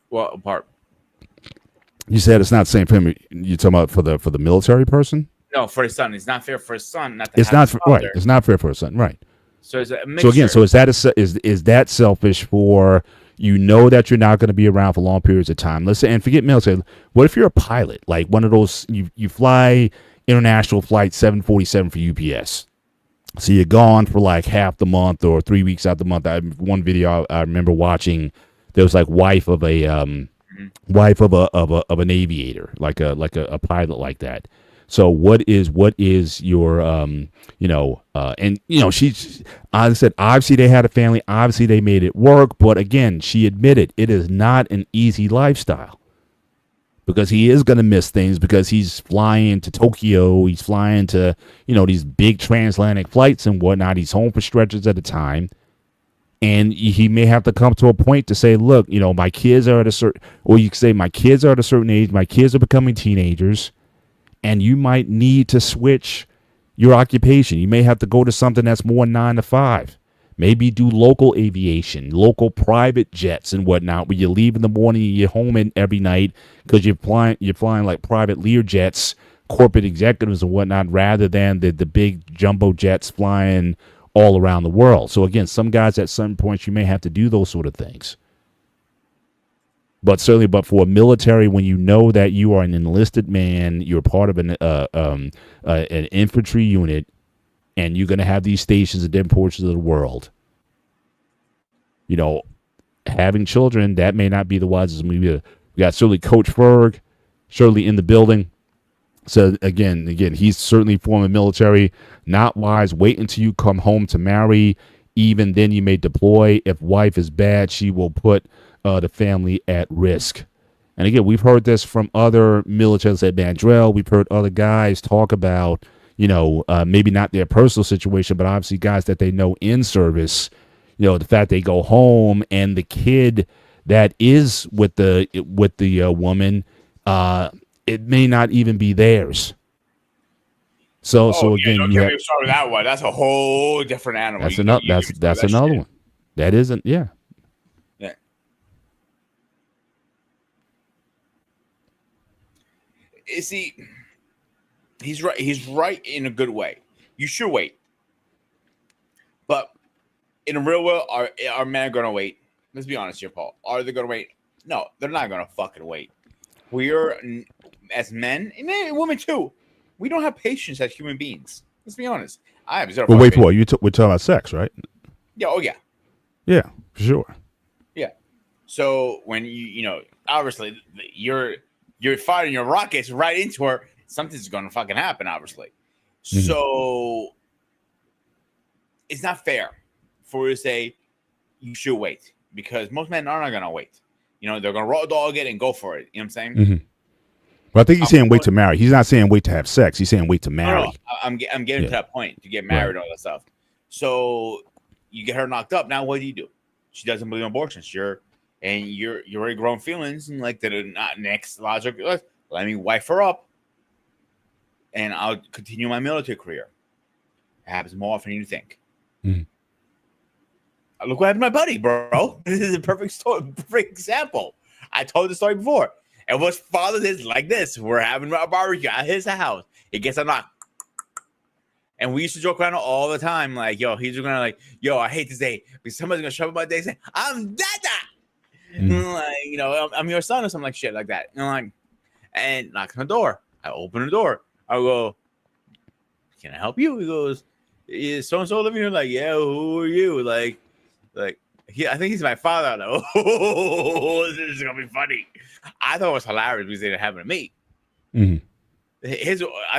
Well, apart. You said it's not the same for him. You're talking about for the military person? No, for his son. It's not fair for his son not to It's have not his right. father. It's not fair for his son, right? So it's a mixture. So again, is that selfish for you know that you're not going to be around for long periods of time? Let's say, and forget military. What if you're a pilot, like one of those you fly international flight 747 for UPS? So you're gone for like half the month or 3 weeks out the month. One video I remember watching, there was like wife of an aviator, like a pilot like that. So what is your she's, I said, obviously they had a family, obviously they made it work, but again, she admitted it is not an easy lifestyle because he is going to miss things because he's flying to Tokyo, he's flying to, these big transatlantic flights and whatnot. He's home for stretches at a time. And he may have to come to a point to say, look, my kids are at a certain, or you can say my kids are at a certain age, my kids are becoming teenagers. And you might need to switch your occupation. You may have to go to something that's more 9 to 5. Maybe do local aviation, local private jets and whatnot, where you leave in the morning and you're home every night because you're flying like private Lear jets, corporate executives and whatnot, rather than the big jumbo jets flying all around the world. So again, some guys at some points you may have to do those sort of things. But certainly, for a military, when you know that you are an enlisted man, you're part of an infantry unit, and you're going to have these stations in different portions of the world, having children, that may not be the wisest move. We got certainly Coach Ferg, certainly in the building. So again, he's certainly former military. Not wise. Wait until you come home to marry. Even then, you may deploy. If wife is bad, she will put the family at risk. And again, we've heard this from other militaries at Mandrell. We've heard other guys talk about, maybe not their personal situation, but obviously guys that they know in service, the fact they go home and the kid that is with the woman, it may not even be theirs. So again, don't get me started with that one. That's a whole different animal. That's another one. That isn't, yeah. Yeah. You see, he's right. He's right in a good way. You should wait, but in the real world, are men going to wait? Let's be honest here, Paul. Are they going to wait? No, they're not going to fucking wait. We're as men and women too. We don't have patience as human beings. Let's be honest. I have zero. But wait for it. We're talking about sex, right? Yeah. Oh yeah. Yeah, for sure. Yeah. So when obviously you're firing your rockets right into her, something's going to fucking happen. Obviously. Mm-hmm. So it's not fair for you to say you should wait because most men are not gonna wait. You know, they're gonna raw dog it and go for it. You know what I'm saying? Mm-hmm. Well, I think he's saying wait to marry. He's not saying wait to have sex. He's saying wait to marry. No, I'm getting to that point to get married and all that stuff. So you get her knocked up. Now what do? She doesn't believe in abortions. You're already grown feelings and like that are not next logic. Let me wife her up, and I'll continue my military career. It happens more often than you think. Look what happened to my buddy, bro. This is a perfect story, perfect example. I told the story before. And what's father is like this. We're having a barbecue at his house. He gets a knock. And we used to joke around all the time, like, yo, he's gonna like, yo, I hate this day because somebody's gonna show up my day and say, I'm Dada. Like, you know, I'm your son or something like shit like that. And I'm like, and knocks on the door. I open the door. I go, can I help you? He goes, is so and so living here? Like, yeah, who are you? Like, I think he's my father. I'm like, oh, this is gonna be funny. I thought it was hilarious because they didn't have to meet. I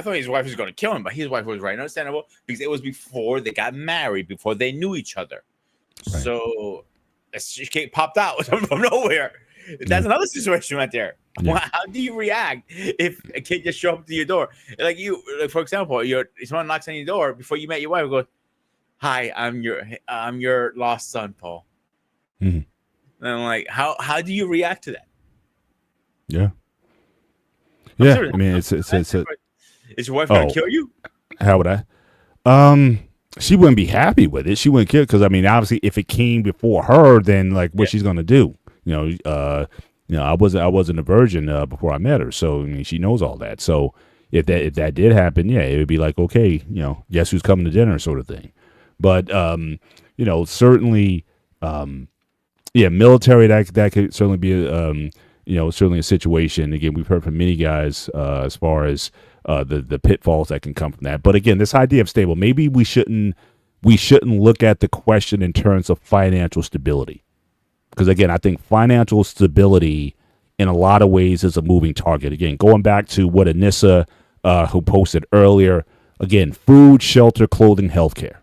thought his wife was going to kill him, but his wife was right. Understandable because it was before they got married, before they knew each other. Right. So she popped out from nowhere. That's another situation right there. Yeah. How do you react if a kid just show up to your door? Like for example, someone knocks on your door before you met your wife. Goes, "Hi, I'm your lost son, Paul." And I'm like, how do you react to that? Yeah. Yeah, I mean, it's is your wife gonna kill you? How would I? She wouldn't be happy with it. She wouldn't kill because I mean, obviously, if it came before her, then like what she's gonna do? I wasn't a virgin before I met her, so I mean, she knows all that. So if that did happen, yeah, it would be like, okay, guess who's coming to dinner, sort of thing. But certainly, military that could certainly be certainly a situation. Again, we've heard from many guys as far as the pitfalls that can come from that. But again, this idea of stable, maybe we shouldn't look at the question in terms of financial stability. Because again, I think financial stability in a lot of ways is a moving target. Again, going back to what Anissa, who posted earlier, again, food, shelter, clothing, healthcare.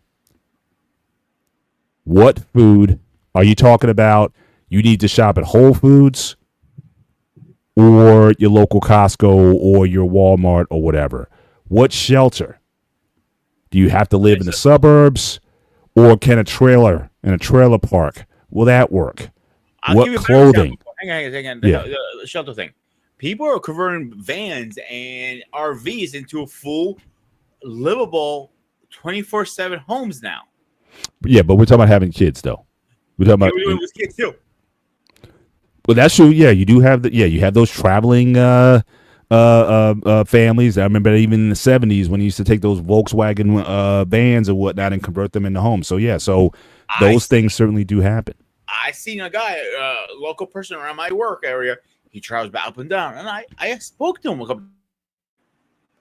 What food are you talking about? You need to shop at Whole Foods or your local Costco or your Walmart or whatever. What shelter? Do you have to live in the suburbs, or can a trailer in a trailer park, will that work? What clothing? Hang on. The shelter thing. People are converting vans and RVs into a full livable 24/7 homes now. Yeah, but we're talking about having kids though. We're talking about doing with kids too. Well, that's true. Yeah, you do have you have those traveling families. I remember even in the 70s when you used to take those Volkswagen vans and whatnot and convert them into homes. So yeah, those things certainly do happen. I seen a guy, local person around my work area. He travels back up and down, and I spoke to him.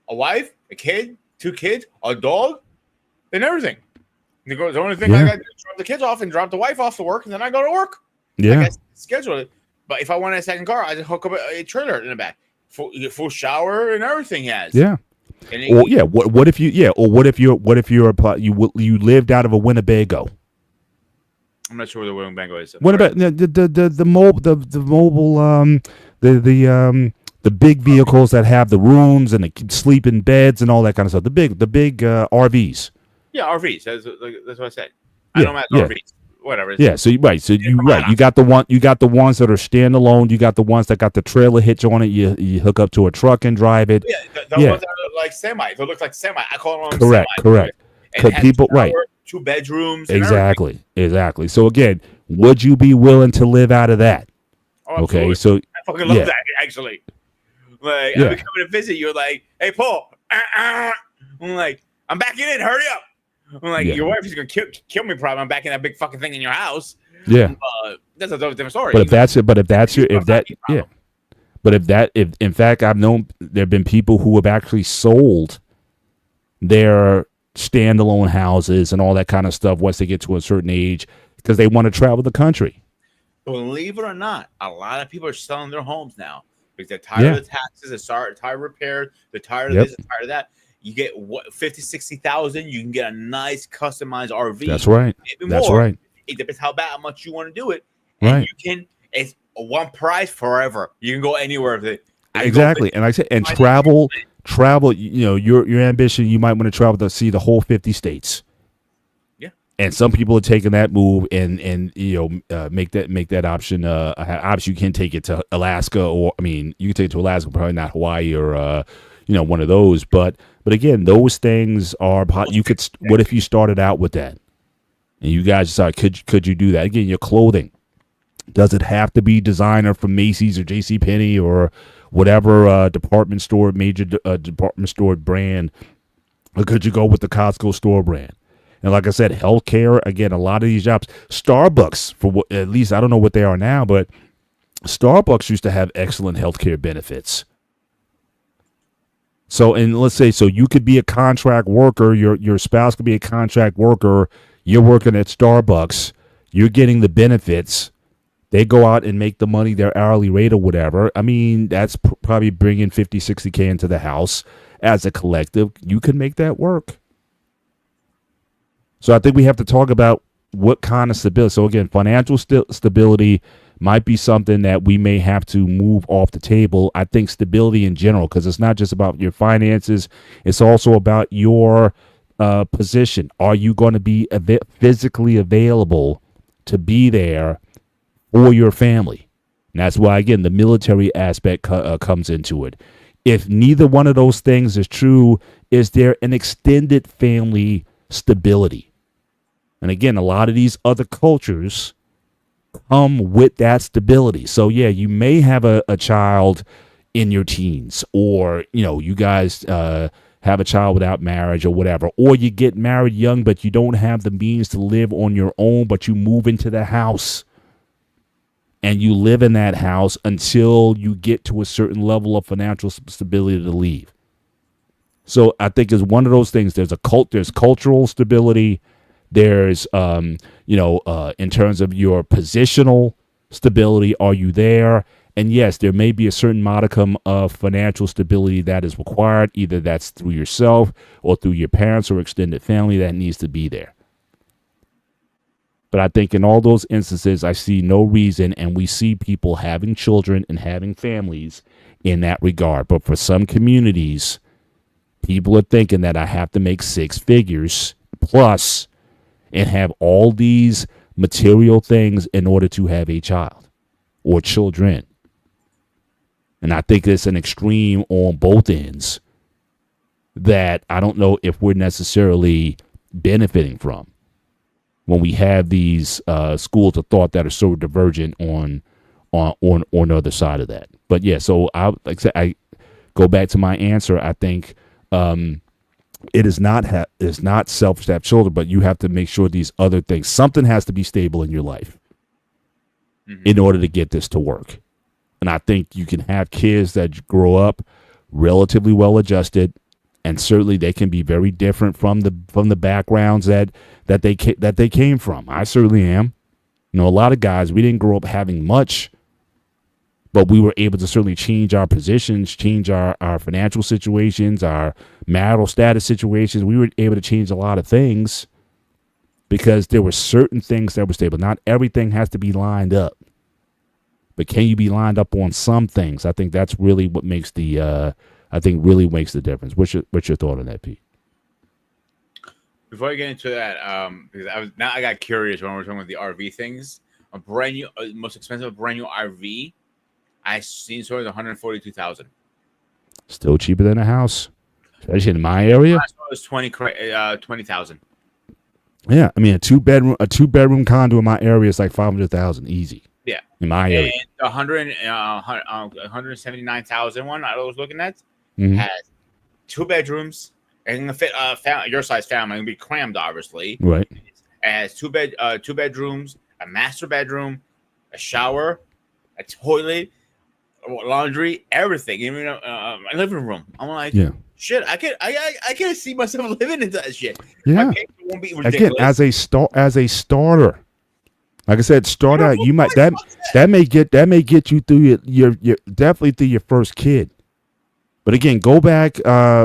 A wife, a kid, 2 kids, a dog, and everything. He goes, the only thing I got to do is drop the kids off and drop the wife off to work, and then I go to work. Yeah, I schedule it. But if I want a second car, I just hook up a trailer in the back, full shower and everything. He has. Yeah. What if you lived out of a Winnebago? I'm not sure where the Winnebago is. What about the mobile the big vehicles that have the rooms and the sleeping beds and all that kind of stuff? The big RVs. Yeah, RVs. That's what I said. I don't matter RVs. Whatever. Yeah, you got the ones that are standalone. You got the ones that got the trailer hitch on it. You hook up to a truck and drive it. Yeah, the ones that are like semi. They look like semi. I call them correct. Because people, right? 2 bedrooms. Exactly. So again, would you be willing to live out of that? Oh, okay, so I fucking love that actually. Like I'll be coming to visit you. Like, hey Paul, I'm like, I'm backing in. Hurry up. I'm like, your wife is gonna kill me. Probably. I'm back in that big fucking thing in your house. Yeah, that's a different story. But if in fact I've known there have been people who have actually sold their standalone houses and all that kind of stuff once they get to a certain age because they want to travel the country. Believe it or not, a lot of people are selling their homes now because they're tired of the taxes, they're tired of repairs, they're tired of this, they're tired of that. you get what 50, 60,000. You can get a nice customized RV. That's right. Maybe That's more. right. It depends how much you want to do it. And Right. you can. It's one price forever. You can go anywhere with it. Exactly. And like I said, and travel. You know, your ambition. You might want to travel to see the whole 50 states. Yeah. And some people are taking that move and you know make that option. Obviously, you can take it to Alaska, or I mean, you can take it to Alaska, probably not Hawaii or you know, one of those. But again, those things are you could. What if you started out with that, and you guys decided could you do that? Again, your clothing. Does it have to be designer from Macy's or JCPenney or whatever major department store brand? Or could you go with the Costco store brand? And like I said, healthcare, again, a lot of these jobs. Starbucks, at least I don't know what they are now, but Starbucks used to have excellent healthcare benefits. So, and let's say, so you could be a contract worker, your spouse could be a contract worker, you're working at Starbucks, you're getting the benefits. They go out and make the money, their hourly rate or whatever. I mean, that's probably bringing 50, 60K into the house as a collective. You can make that work. So I think we have to talk about what kind of stability. So again, financial stability might be something that we may have to move off the table. I think stability in general, because it's not just about your finances. It's also about your position. Are you going to be physically available to be there or your family? And that's why, again, the military aspect comes into it. If neither one of those things is true, is there an extended family stability? And again, a lot of these other cultures come with that stability. So yeah, you may have a child in your teens, or you know, you guys have a child without marriage or whatever, or you get married young but you don't have the means to live on your own, but you move into the house and you live in that house until you get to a certain level of financial stability to leave. So I think it's one of those things. There's cultural stability. There's, in terms of your positional stability, are you there? And yes, there may be a certain modicum of financial stability that is required. Either that's through yourself or through your parents or extended family that needs to be there. But I think in all those instances, I see no reason, and we see people having children and having families in that regard. But for some communities, people are thinking that I have to make six figures plus and have all these material things in order to have a child or children. And I think it's an extreme on both ends that I don't know if we're necessarily benefiting from when we have these schools of thought that are so divergent on the other side of that. But yeah, so I go back to my answer. I think it is not selfish to have children, but you have to make sure these other things, something has to be stable in your life in order to get this to work. And I think you can have kids that grow up relatively well adjusted, and certainly they can be very different from the backgrounds that they came from. I certainly am. You know, a lot of guys, we didn't grow up having much, but we were able to certainly change our positions, change our financial situations, our marital status situations. We were able to change a lot of things because there were certain things that were stable. Not everything has to be lined up, but can you be lined up on some things? I think that's really what makes the difference. What's your thought on that, Pete? Before I get into that, because I got curious when we were talking about the RV things. A brand new, most expensive brand new RV I seen stores $142,000. Still cheaper than a house, especially in my area. Last one was $20,000. Yeah, I mean a two bedroom condo in my area is like $500,000 easy. Yeah, in my area. And 179,000 one I was looking at has 2 bedrooms and a fit your size family. It'll be crammed, obviously. Right. It has 2 bedrooms, a master bedroom, a shower, a toilet, laundry, everything. Even a living room. I'm like, yeah. Shit, I can't see myself living into that shit. Yeah. My payment won't be ridiculous. Again, as a starter. Like I said, start out. You might that may get you through your definitely through your first kid. But again, go back,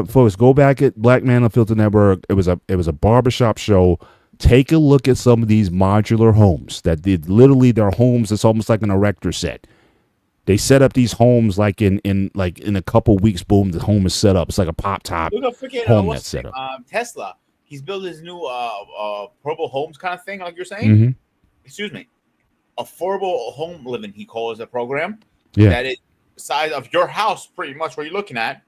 folks. Go back at Black Man Unfiltered Network. It was a barbershop show. Take a look at some of these modular homes that did literally their homes. It's almost like an erector set. They set up these homes like in a couple weeks. Boom, the home is set up. It's like a pop top Look at freaking home what's that's set up. Tesla. He's built his new portable homes kind of thing, like you're saying. Mm-hmm. Excuse me, affordable home living. He calls a program Yeah. that is the size of your house, pretty much what you're looking at,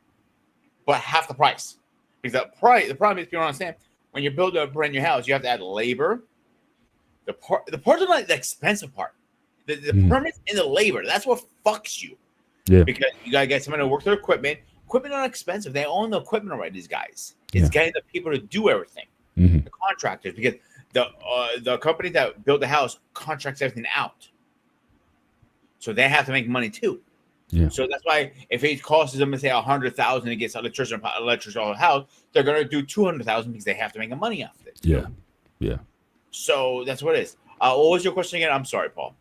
but half the price. Because the problem is, people don't understand, when you build a brand new house, you have to add labor. The parts are not the expensive part. The permits and the labor, that's what fucks you. Yeah. Because you gotta get someone to work their equipment. Equipment are expensive. They own the equipment already. These guys. It's getting the people to do everything. Mm-hmm. The contractors, because the company that built the house contracts everything out, so they have to make money too. Yeah. So that's why if it costs them, say $100,000 to get electricity on the house, they're gonna do $200,000 because they have to make money off it. Yeah. Yeah. So that's what it is. What was your question again? I'm sorry, Paul.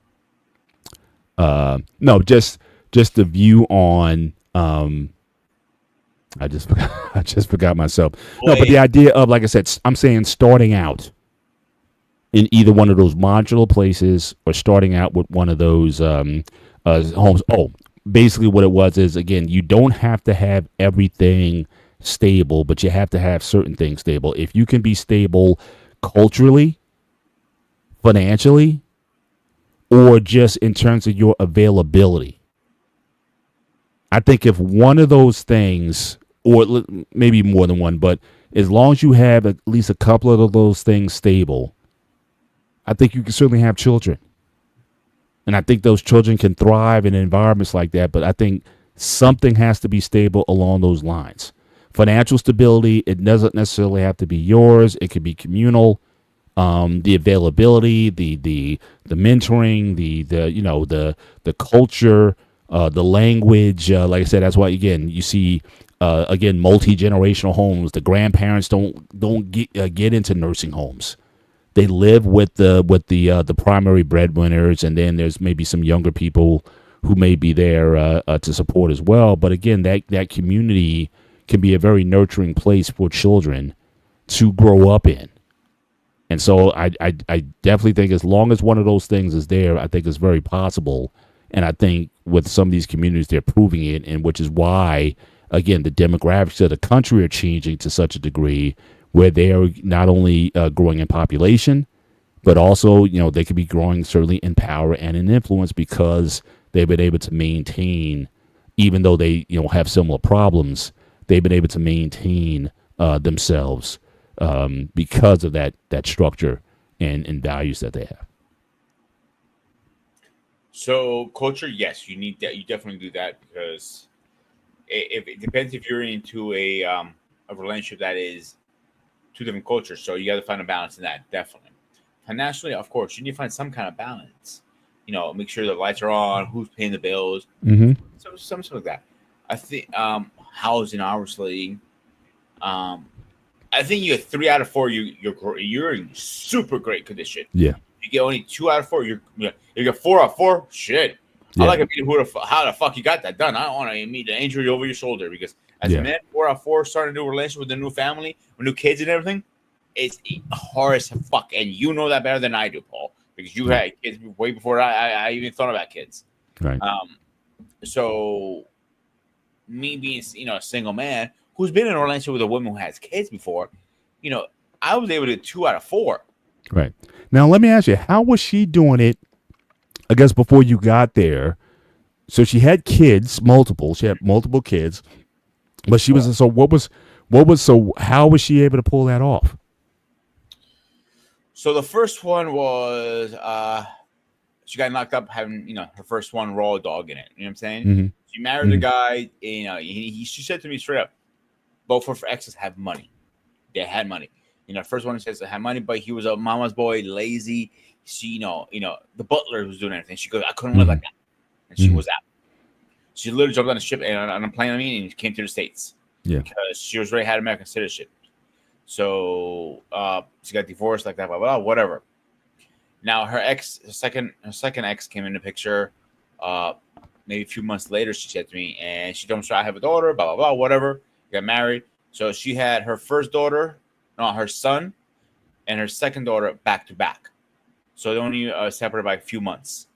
No, just the view on. I just forgot myself. No, but the idea of, like I said, I'm saying starting out in either one of those modular places or starting out with one of those homes. Oh, basically what it was is, again, you don't have to have everything stable, but you have to have certain things stable. If you can be stable culturally, financially, or just in terms of your availability. I think if one of those things, or maybe more than one, but as long as you have at least a couple of those things stable, I think you can certainly have children. And I think those children can thrive in environments like that. But I think something has to be stable along those lines. Financial stability, it doesn't necessarily have to be yours. It could be communal. The availability, the mentoring, the culture, the language. Like I said, that's why, again, you see multi-generational homes. The grandparents don't get into nursing homes. They live with the primary breadwinners, and then there's maybe some younger people who may be there to support as well. But again, that community can be a very nurturing place for children to grow up in. And so I definitely think as long as one of those things is there, I think it's very possible. And I think with some of these communities, they're proving it, and which is why, again, the demographics of the country are changing to such a degree where they are not only growing in population, but also, they could be growing certainly in power and in influence because they've been able to maintain, even though they, have similar problems, they've been able to maintain themselves because of that structure and values that they have. So culture, yes, you need that. You definitely do that because if it depends if you're into a relationship that is two different cultures. So you got to find a balance in that. Definitely. Financially, of course, you need to find some kind of balance. Make sure the lights are on, who's paying the bills, so something like that. I think housing, obviously. I think you get 3 out of 4. You're in super great condition. Yeah. You get only 2 out of 4. You get 4 out of 4. Shit. Yeah. I like to meet how the fuck you got that done. I don't want to meet an injury over your shoulder because as a man, 4 out of 4 starting a new relationship with a new family, with new kids and everything, it's hard as fuck. And you know that better than I do, Paul, because you had kids way before I even thought about kids. Right. So me being a single man who's been in a relationship with a woman who has kids before, I was able to do 2 out of 4. Right. Now, let me ask you, how was she doing it, I guess, before you got there? So she had kids, multiple. She had multiple kids. But she was, how was she able to pull that off? So the first one was, she got knocked up having, her first one raw dog in it. You know what I'm saying? Mm-hmm. She married a guy, she said to me straight up, both of her exes have money. They had money. First one says they had money, but he was a mama's boy, lazy. She, the butler was doing everything. She goes, I couldn't live like that. And she was out. She literally jumped on a ship and on a plane, and came to the States. Yeah. Because she was already had American citizenship. So she got divorced, like that, blah, blah, blah, whatever. Now her second ex came in the picture. maybe a few months later, she said to me, and she told me, so I have a daughter, blah, blah, blah, whatever. Got married. So she had her first daughter, no, her son, and her second daughter back to back. So they only separated by a few months.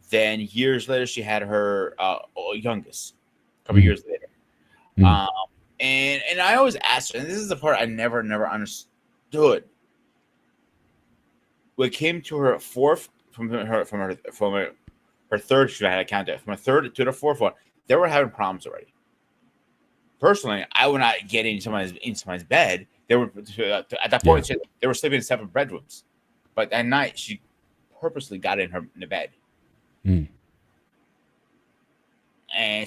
Then years later, she had her youngest, a couple years later. And I always asked her, and this is the part I never understood. When it came to her fourth, from her third, she had to count it. From her third to the fourth one, they were having problems already. Personally, I would not get in someone's bed. They were at that point they were sleeping in separate bedrooms. But at night, she purposely got in the bed. And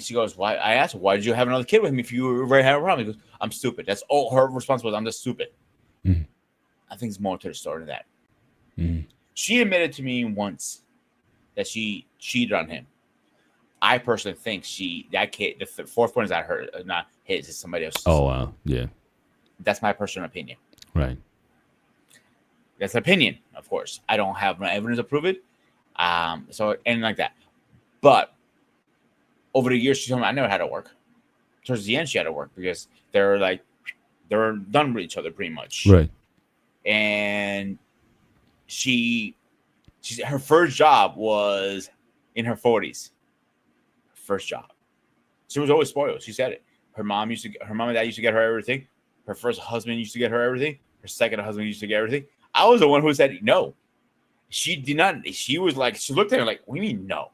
she goes, "Why?" I asked her, "Why did you have another kid with me if you already had a problem?" He goes, "I'm stupid." That's all her response was. "I'm just stupid." I think it's more to the story than that. She admitted to me once that she cheated on him. I personally think that kid, the fourth one is not her, not his, it's somebody else's. Oh, wow. Yeah. That's my personal opinion. Right. That's an opinion, of course. I don't have no evidence to prove it. So anything like that. But over the years, she told me I never had to work. Towards the end, she had to work because they're done with each other pretty much. Right. And her first job was in her 40s. First job. She was always spoiled. She said it. Her mom and dad used to get her everything. Her first husband used to get her everything. Her second husband used to get everything. I was the one who said no. She did not. She was like, she looked at her like, "What do you mean no?"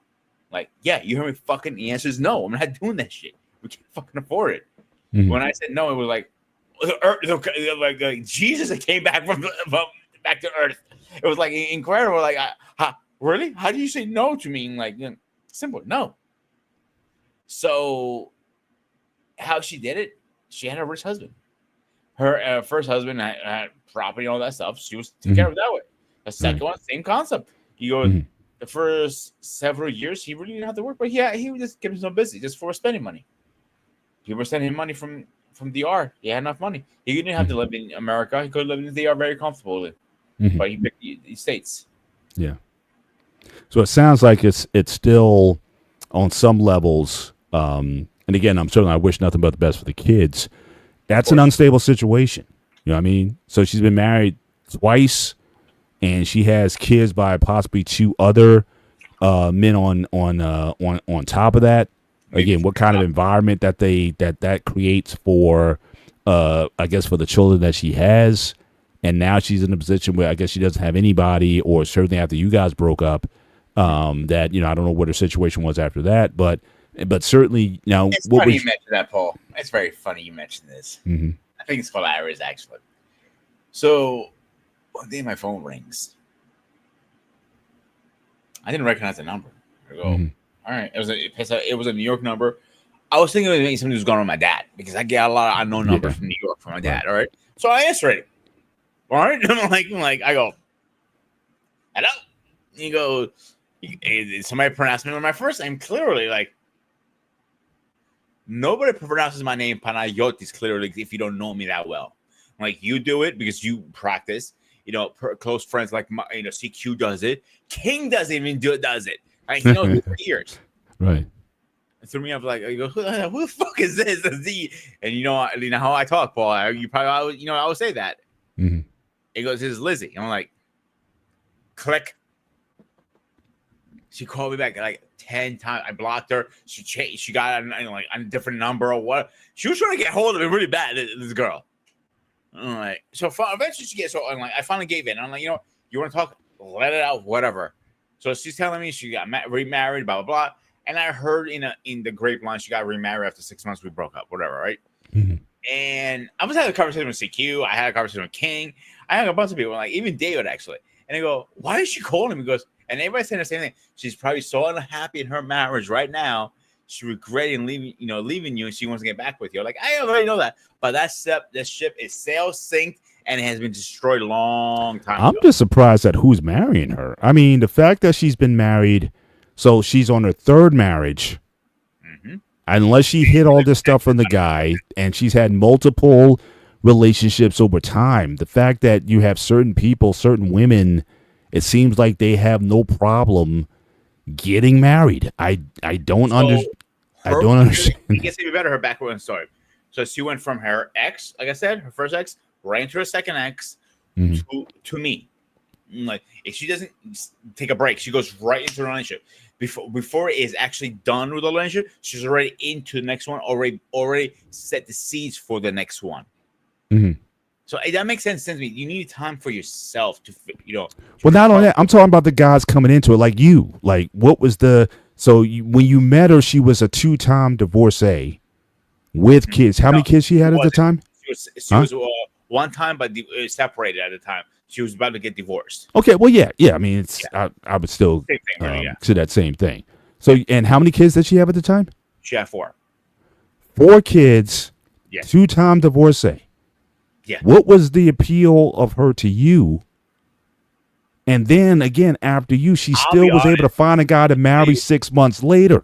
Like, yeah, you heard me fucking. The answer is no. I'm not doing that shit. We can't fucking afford it. When I said no, it was like Jesus that came back from back to earth. It was like incredible. Like, really? How do you say no to me? Like, simple, no. So, how she did it? She had a rich husband. Her first husband had property and all that stuff. She was taking care of it that way. The second one, same concept. You go the first several years, he really didn't have to work, but he would just keep himself busy just for spending money. People were sending him money from DR. He had enough money. He didn't have to live in America. He could live in DR very comfortably. But he picked the States. Yeah. So it sounds like it's still on some levels. And again, I wish nothing but the best for the kids. That's an unstable situation. You know what I mean? So she's been married twice, and she has kids by possibly two other men on top of that. Again, what kind of environment that creates for I guess for the children that she has. And now she's in a position where I guess she doesn't have anybody, or certainly after you guys broke up, that, I don't know what her situation was after that, but certainly now. It's funny you mentioned that, Paul. It's very funny you mentioned this. I think it's hilarious, actually. So one day my phone rings. I didn't recognize the number. I go, all right. It was a New York number. I was thinking maybe something was going on with my dad because I get a lot of unknown numbers from New York from my dad. All right. So I answered it. All right. I'm like, I go, hello. He goes, somebody pronounced me with my first name clearly. Like, nobody pronounces my name Panayotis clearly if you don't know me that well. Like, you do it because you practice. Close friends like CQ does it. King doesn't even does it. Right? He knows me for years. Right. It threw me up like, who the fuck is this? And you know how I talk, Paul. You probably, I would say that. He goes, "This is Lizzie." I'm like, click. She called me back like 10 times. I blocked her. She changed. She got a different number or what. She was trying to get hold of me really bad. This girl. I'm like, so eventually she gets. So I'm like, I finally gave in. I'm like, you want to talk? Let it out, whatever. So she's telling me she got remarried, blah blah blah. And I heard in the grapevine she got remarried after 6 months. We broke up, whatever, right? And I was having a conversation with CQ. I had a conversation with King. I had a bunch of people, like even David actually. And they go, "Why is she calling me?" Because and everybody's saying the same thing. She's probably so unhappy in her marriage right now. She's regretting leaving you, and she wants to get back with you. Like, I already know that, but that ship is sail synced and it has been destroyed a long time ago. I'm just surprised at who's marrying her. I mean, the fact that she's been married, so she's on her third marriage. Unless she hid all this stuff from the guy, and she's had multiple relationships over time. The fact that you have certain people, certain women, it seems like they have no problem getting married. I don't under So I don't understand. it gets even better. Her background story. So she went from her ex, like I said, her first ex, right into her second ex, Mhm. to me. Like if she doesn't take a break, she goes right into the relationship. Before it is actually done with the relationship, she's already into the next one. Already set the seeds for the next one. Mhm. So that makes sense to me. You need time for yourself to to Well, not only recover. that, I'm talking about the guys coming into it, like you. Like, what was the when you met her? She was a 2-time divorcee with kids. How No, many kids she she had at the wasn't. time? She Huh? was one time, but separated at the time. She was about to get divorced. Okay. Well, yeah. I mean, it's Yeah, I would still same thing, really. Yeah, say that same thing. So, and how many kids did she have at the time? she had four. 4 kids, Yes. 2-time divorcee. Yeah. What was the appeal of her to you? And then again, after you, she I'll still be was able to honest. find a guy to marry 6 months later.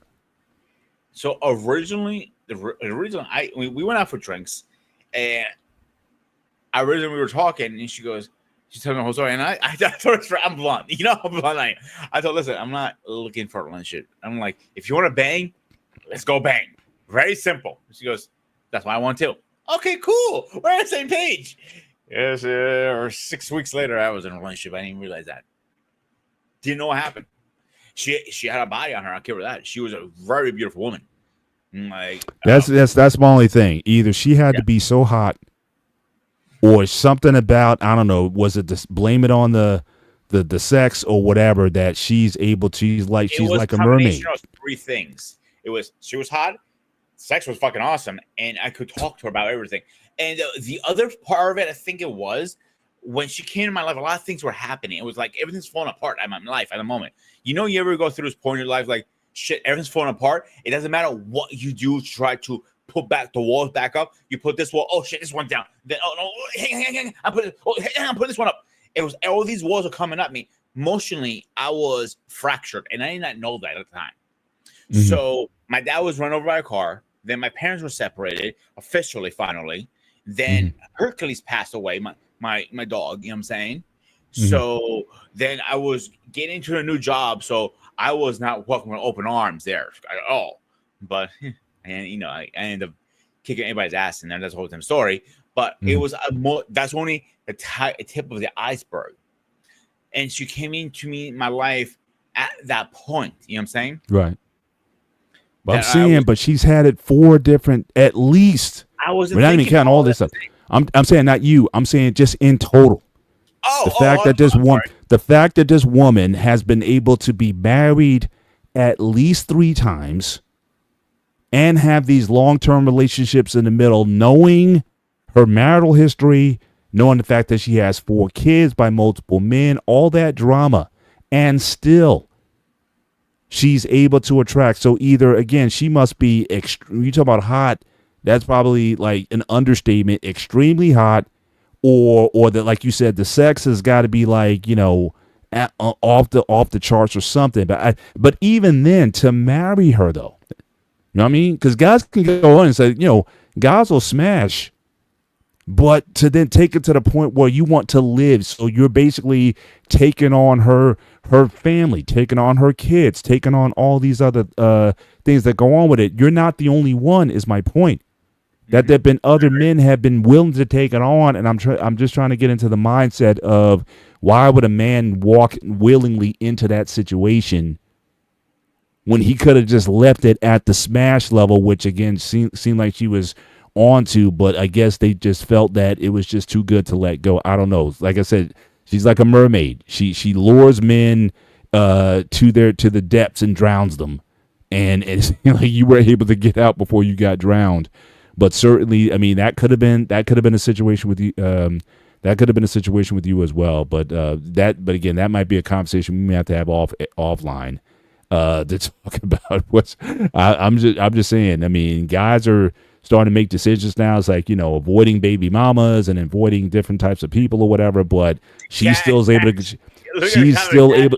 So originally, we went out for drinks, and originally we were talking, and she's telling the whole story, and I told her I'm blunt, I'm blunt. I told her, listen, I'm not looking for a relationship. I'm like, if you want to bang, let's go bang. Very simple. She goes, that's what I want too. Okay, cool. We're on the same page. Yes, or 6 weeks later, I was in a relationship. I didn't even realize that. Didn't know what happened. She had a body on her. I care about that. She was a very beautiful woman. Like, That's my only thing. Either she had yeah, to be so hot, or something about, I don't know. Was it to blame it on the sex or whatever, that she's able to? it She's was a like a combination mermaid. of three things. It was she was hot, sex was fucking awesome, and I could talk to her about everything. And the other part of it, I think it was when she came to my life, a lot of things were happening. It was like everything's falling apart in my life at the moment. You ever go through this point in your life, like shit, everything's falling apart. It doesn't matter what you do to try to put back the walls back up. You put this wall, oh shit, this one down. Then oh no, hang, I put it. Oh, hang on, put this one up. It was all these walls are coming at me. Emotionally, I was fractured, and I did not know that at the time. Hmm. So my dad was run over by a car. Then my parents were separated officially, finally. Hmm. Then Hercules passed away, my dog. You know what I'm saying? Hmm. So then I was getting into a new job, so I was not welcome with open arms there at all. But and I ended up kicking anybody's ass, and that's a whole different story. But it Hmm. was that's only the tip of the iceberg. And she came into my life at that point. You know what I'm saying? Right. But I'm That I saying, was but she's had it 4 different, at least. I wasn't We're not even thinking counting all all this that. stuff. I'm saying not you. I'm saying just in total. The fact that I'm sorry. this woman has been able to be married at least 3 times and have these long-term relationships in the middle, knowing her marital history, knowing the fact that she has 4 kids by multiple men, all that drama, and still she's able to attract. So either, again, she must be you talk about hot, that's probably like an understatement, extremely hot, or that, like you said, the sex has got to be like, off the charts or something. But even then, to marry her though, you know what I mean? Because guys can go on and say, guys will smash, but to then take it to the point where you want to live, so you're basically taking on her family, taking on her kids, taking on all these other things that go on with it. You're not the only one, is my point. That there've been other men have been willing to take it on, and I'm just trying to get into the mindset of, why would a man walk willingly into that situation when he could have just left it at the smash level, which again seemed like she was on to, but I guess they just felt that it was just too good to let go. I don't know. Like I said, she's like a mermaid. She lures men to the depths and drowns them, and it's like you were able to get out before you got drowned. But certainly, I mean, that could have been a situation with you. That could have been a situation with you as well. But again, that might be a conversation we may have to have offline to talk about. I'm just saying. I mean, guys are starting to make decisions now. It's like, avoiding baby mamas and avoiding different types of people or whatever. But she Cat, still is able to. look at She's kind of still cat. able.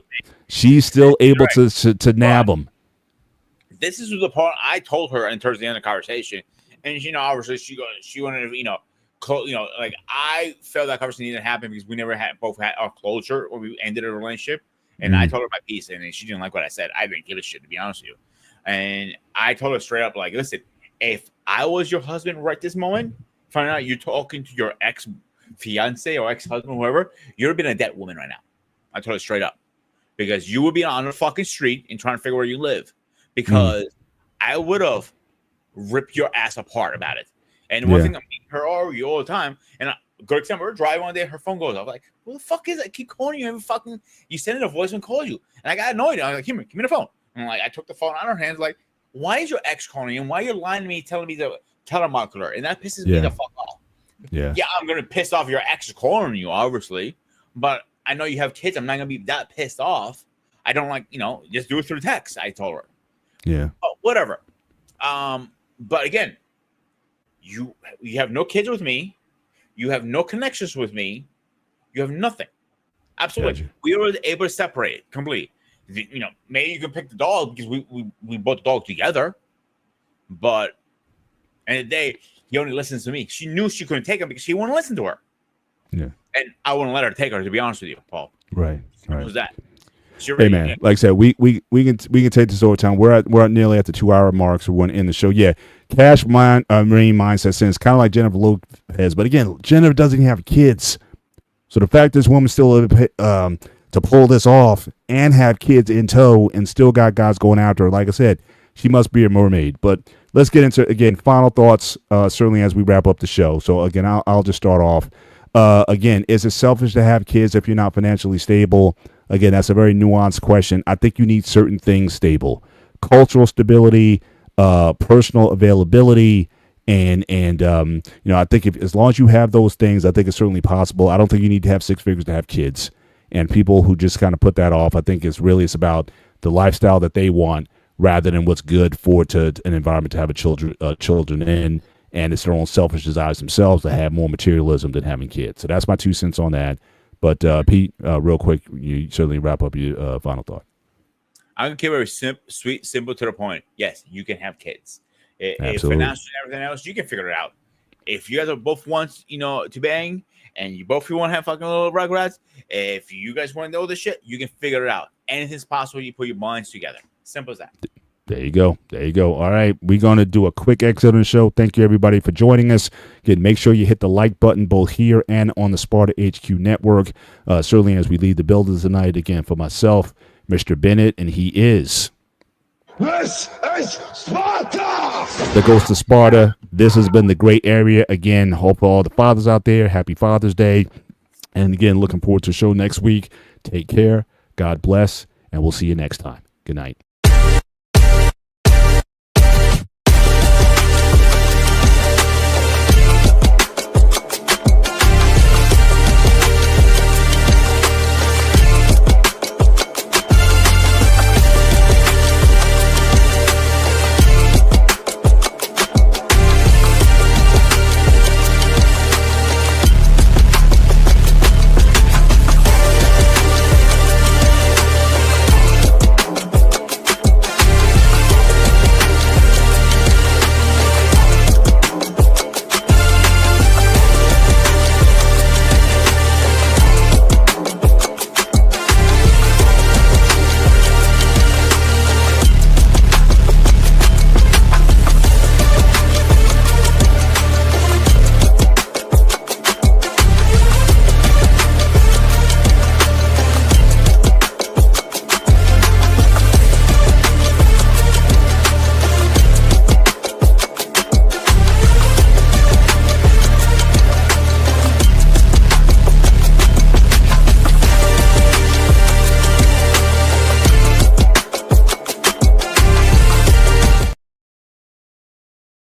She's still able to nab But them. this is the part I told her in terms of the end of the conversation, and obviously she wanted to like I felt that conversation needed to happen because we never both had our closure when we ended a relationship, And I told her my piece, and she didn't like what I said. I didn't give a shit, to be honest with you. And I told her straight up, like, listen, if I was your husband right this moment, find out you're talking to your ex-fiance or ex-husband, whoever, you'd have been a dead woman right now. I told her straight up. Because you would be on the fucking street and trying to figure where you live. Because I would have ripped your ass apart about it. And one thing I'm meeting her argue all the time, and good example, we're driving one day, her phone goes off. Like, who the fuck is it? I keep calling you every fucking, you send in a voice and call you. And I got annoyed. I was like, give me the phone. And like, I took the phone out of her hands, like, why is your ex calling you? And why are you lying to me, telling me to telemarketer? And that pisses me the fuck off. Yeah, I'm going to piss off your ex calling you, obviously. But I know you have kids. I'm not going to be that pissed off. I don't like, just do it through text, I told her. Yeah. Oh, whatever. But again, you have no kids with me. You have no connections with me. You have nothing. Absolutely. Gotcha. We were able to separate it completely. Maybe you can pick the dog because we bought the dog together. But end of the day, he only listens to me. She knew she couldn't take him because she wouldn't listen to her. Yeah. And I wouldn't let her take her, to be honest with you, Paul. Right. What was that? Hey man, like I said, we can take this over time. We're at nearly at the 2-hour mark, so we want to end the show. Yeah, Marine Mindset sense, kind of like Jennifer Lopez, but again, Jennifer doesn't even have kids, so the fact this woman's still to pull this off and have kids in tow and still got guys going after her, like I said, she must be a mermaid. But let's get into again final thoughts, certainly as we wrap up the show. So again, I'll just start off. Again, is it selfish to have kids if you're not financially stable? Again, that's a very nuanced question. I think you need certain things stable: cultural stability, personal availability, and I think as long as you have those things, I think it's certainly possible. I don't think you need to have 6 figures to have kids. And people who just kind of put that off, I think it's about the lifestyle that they want rather than what's good for an environment to have children in. And it's their own selfish desires themselves to have more materialism than having kids. So that's my 2 cents on that. But Pete, real quick, you certainly wrap up your final thought. I'm going to keep it very simple to the point. Yes, you can have kids. If Absolutely. financial and everything else, you can figure it out. If you guys are both want, to bang, and you both want to have fucking little rugrats, if you guys want to know this shit, you can figure it out. Anything's possible. You put your minds together. Simple as that. There you go. All right. We're going to do a quick exit on the show. Thank you, everybody, for joining us. Again, make sure you hit the like button both here and on the Sparta HQ network. Certainly as we leave the building tonight, again, for myself, Mr. Bennett, and he is... This is Sparta! The Ghost of Sparta. This has been the great area. Again, hope all the fathers out there, happy Father's Day. And again, looking forward to the show next week. Take care. God bless. And we'll see you next time. Good night.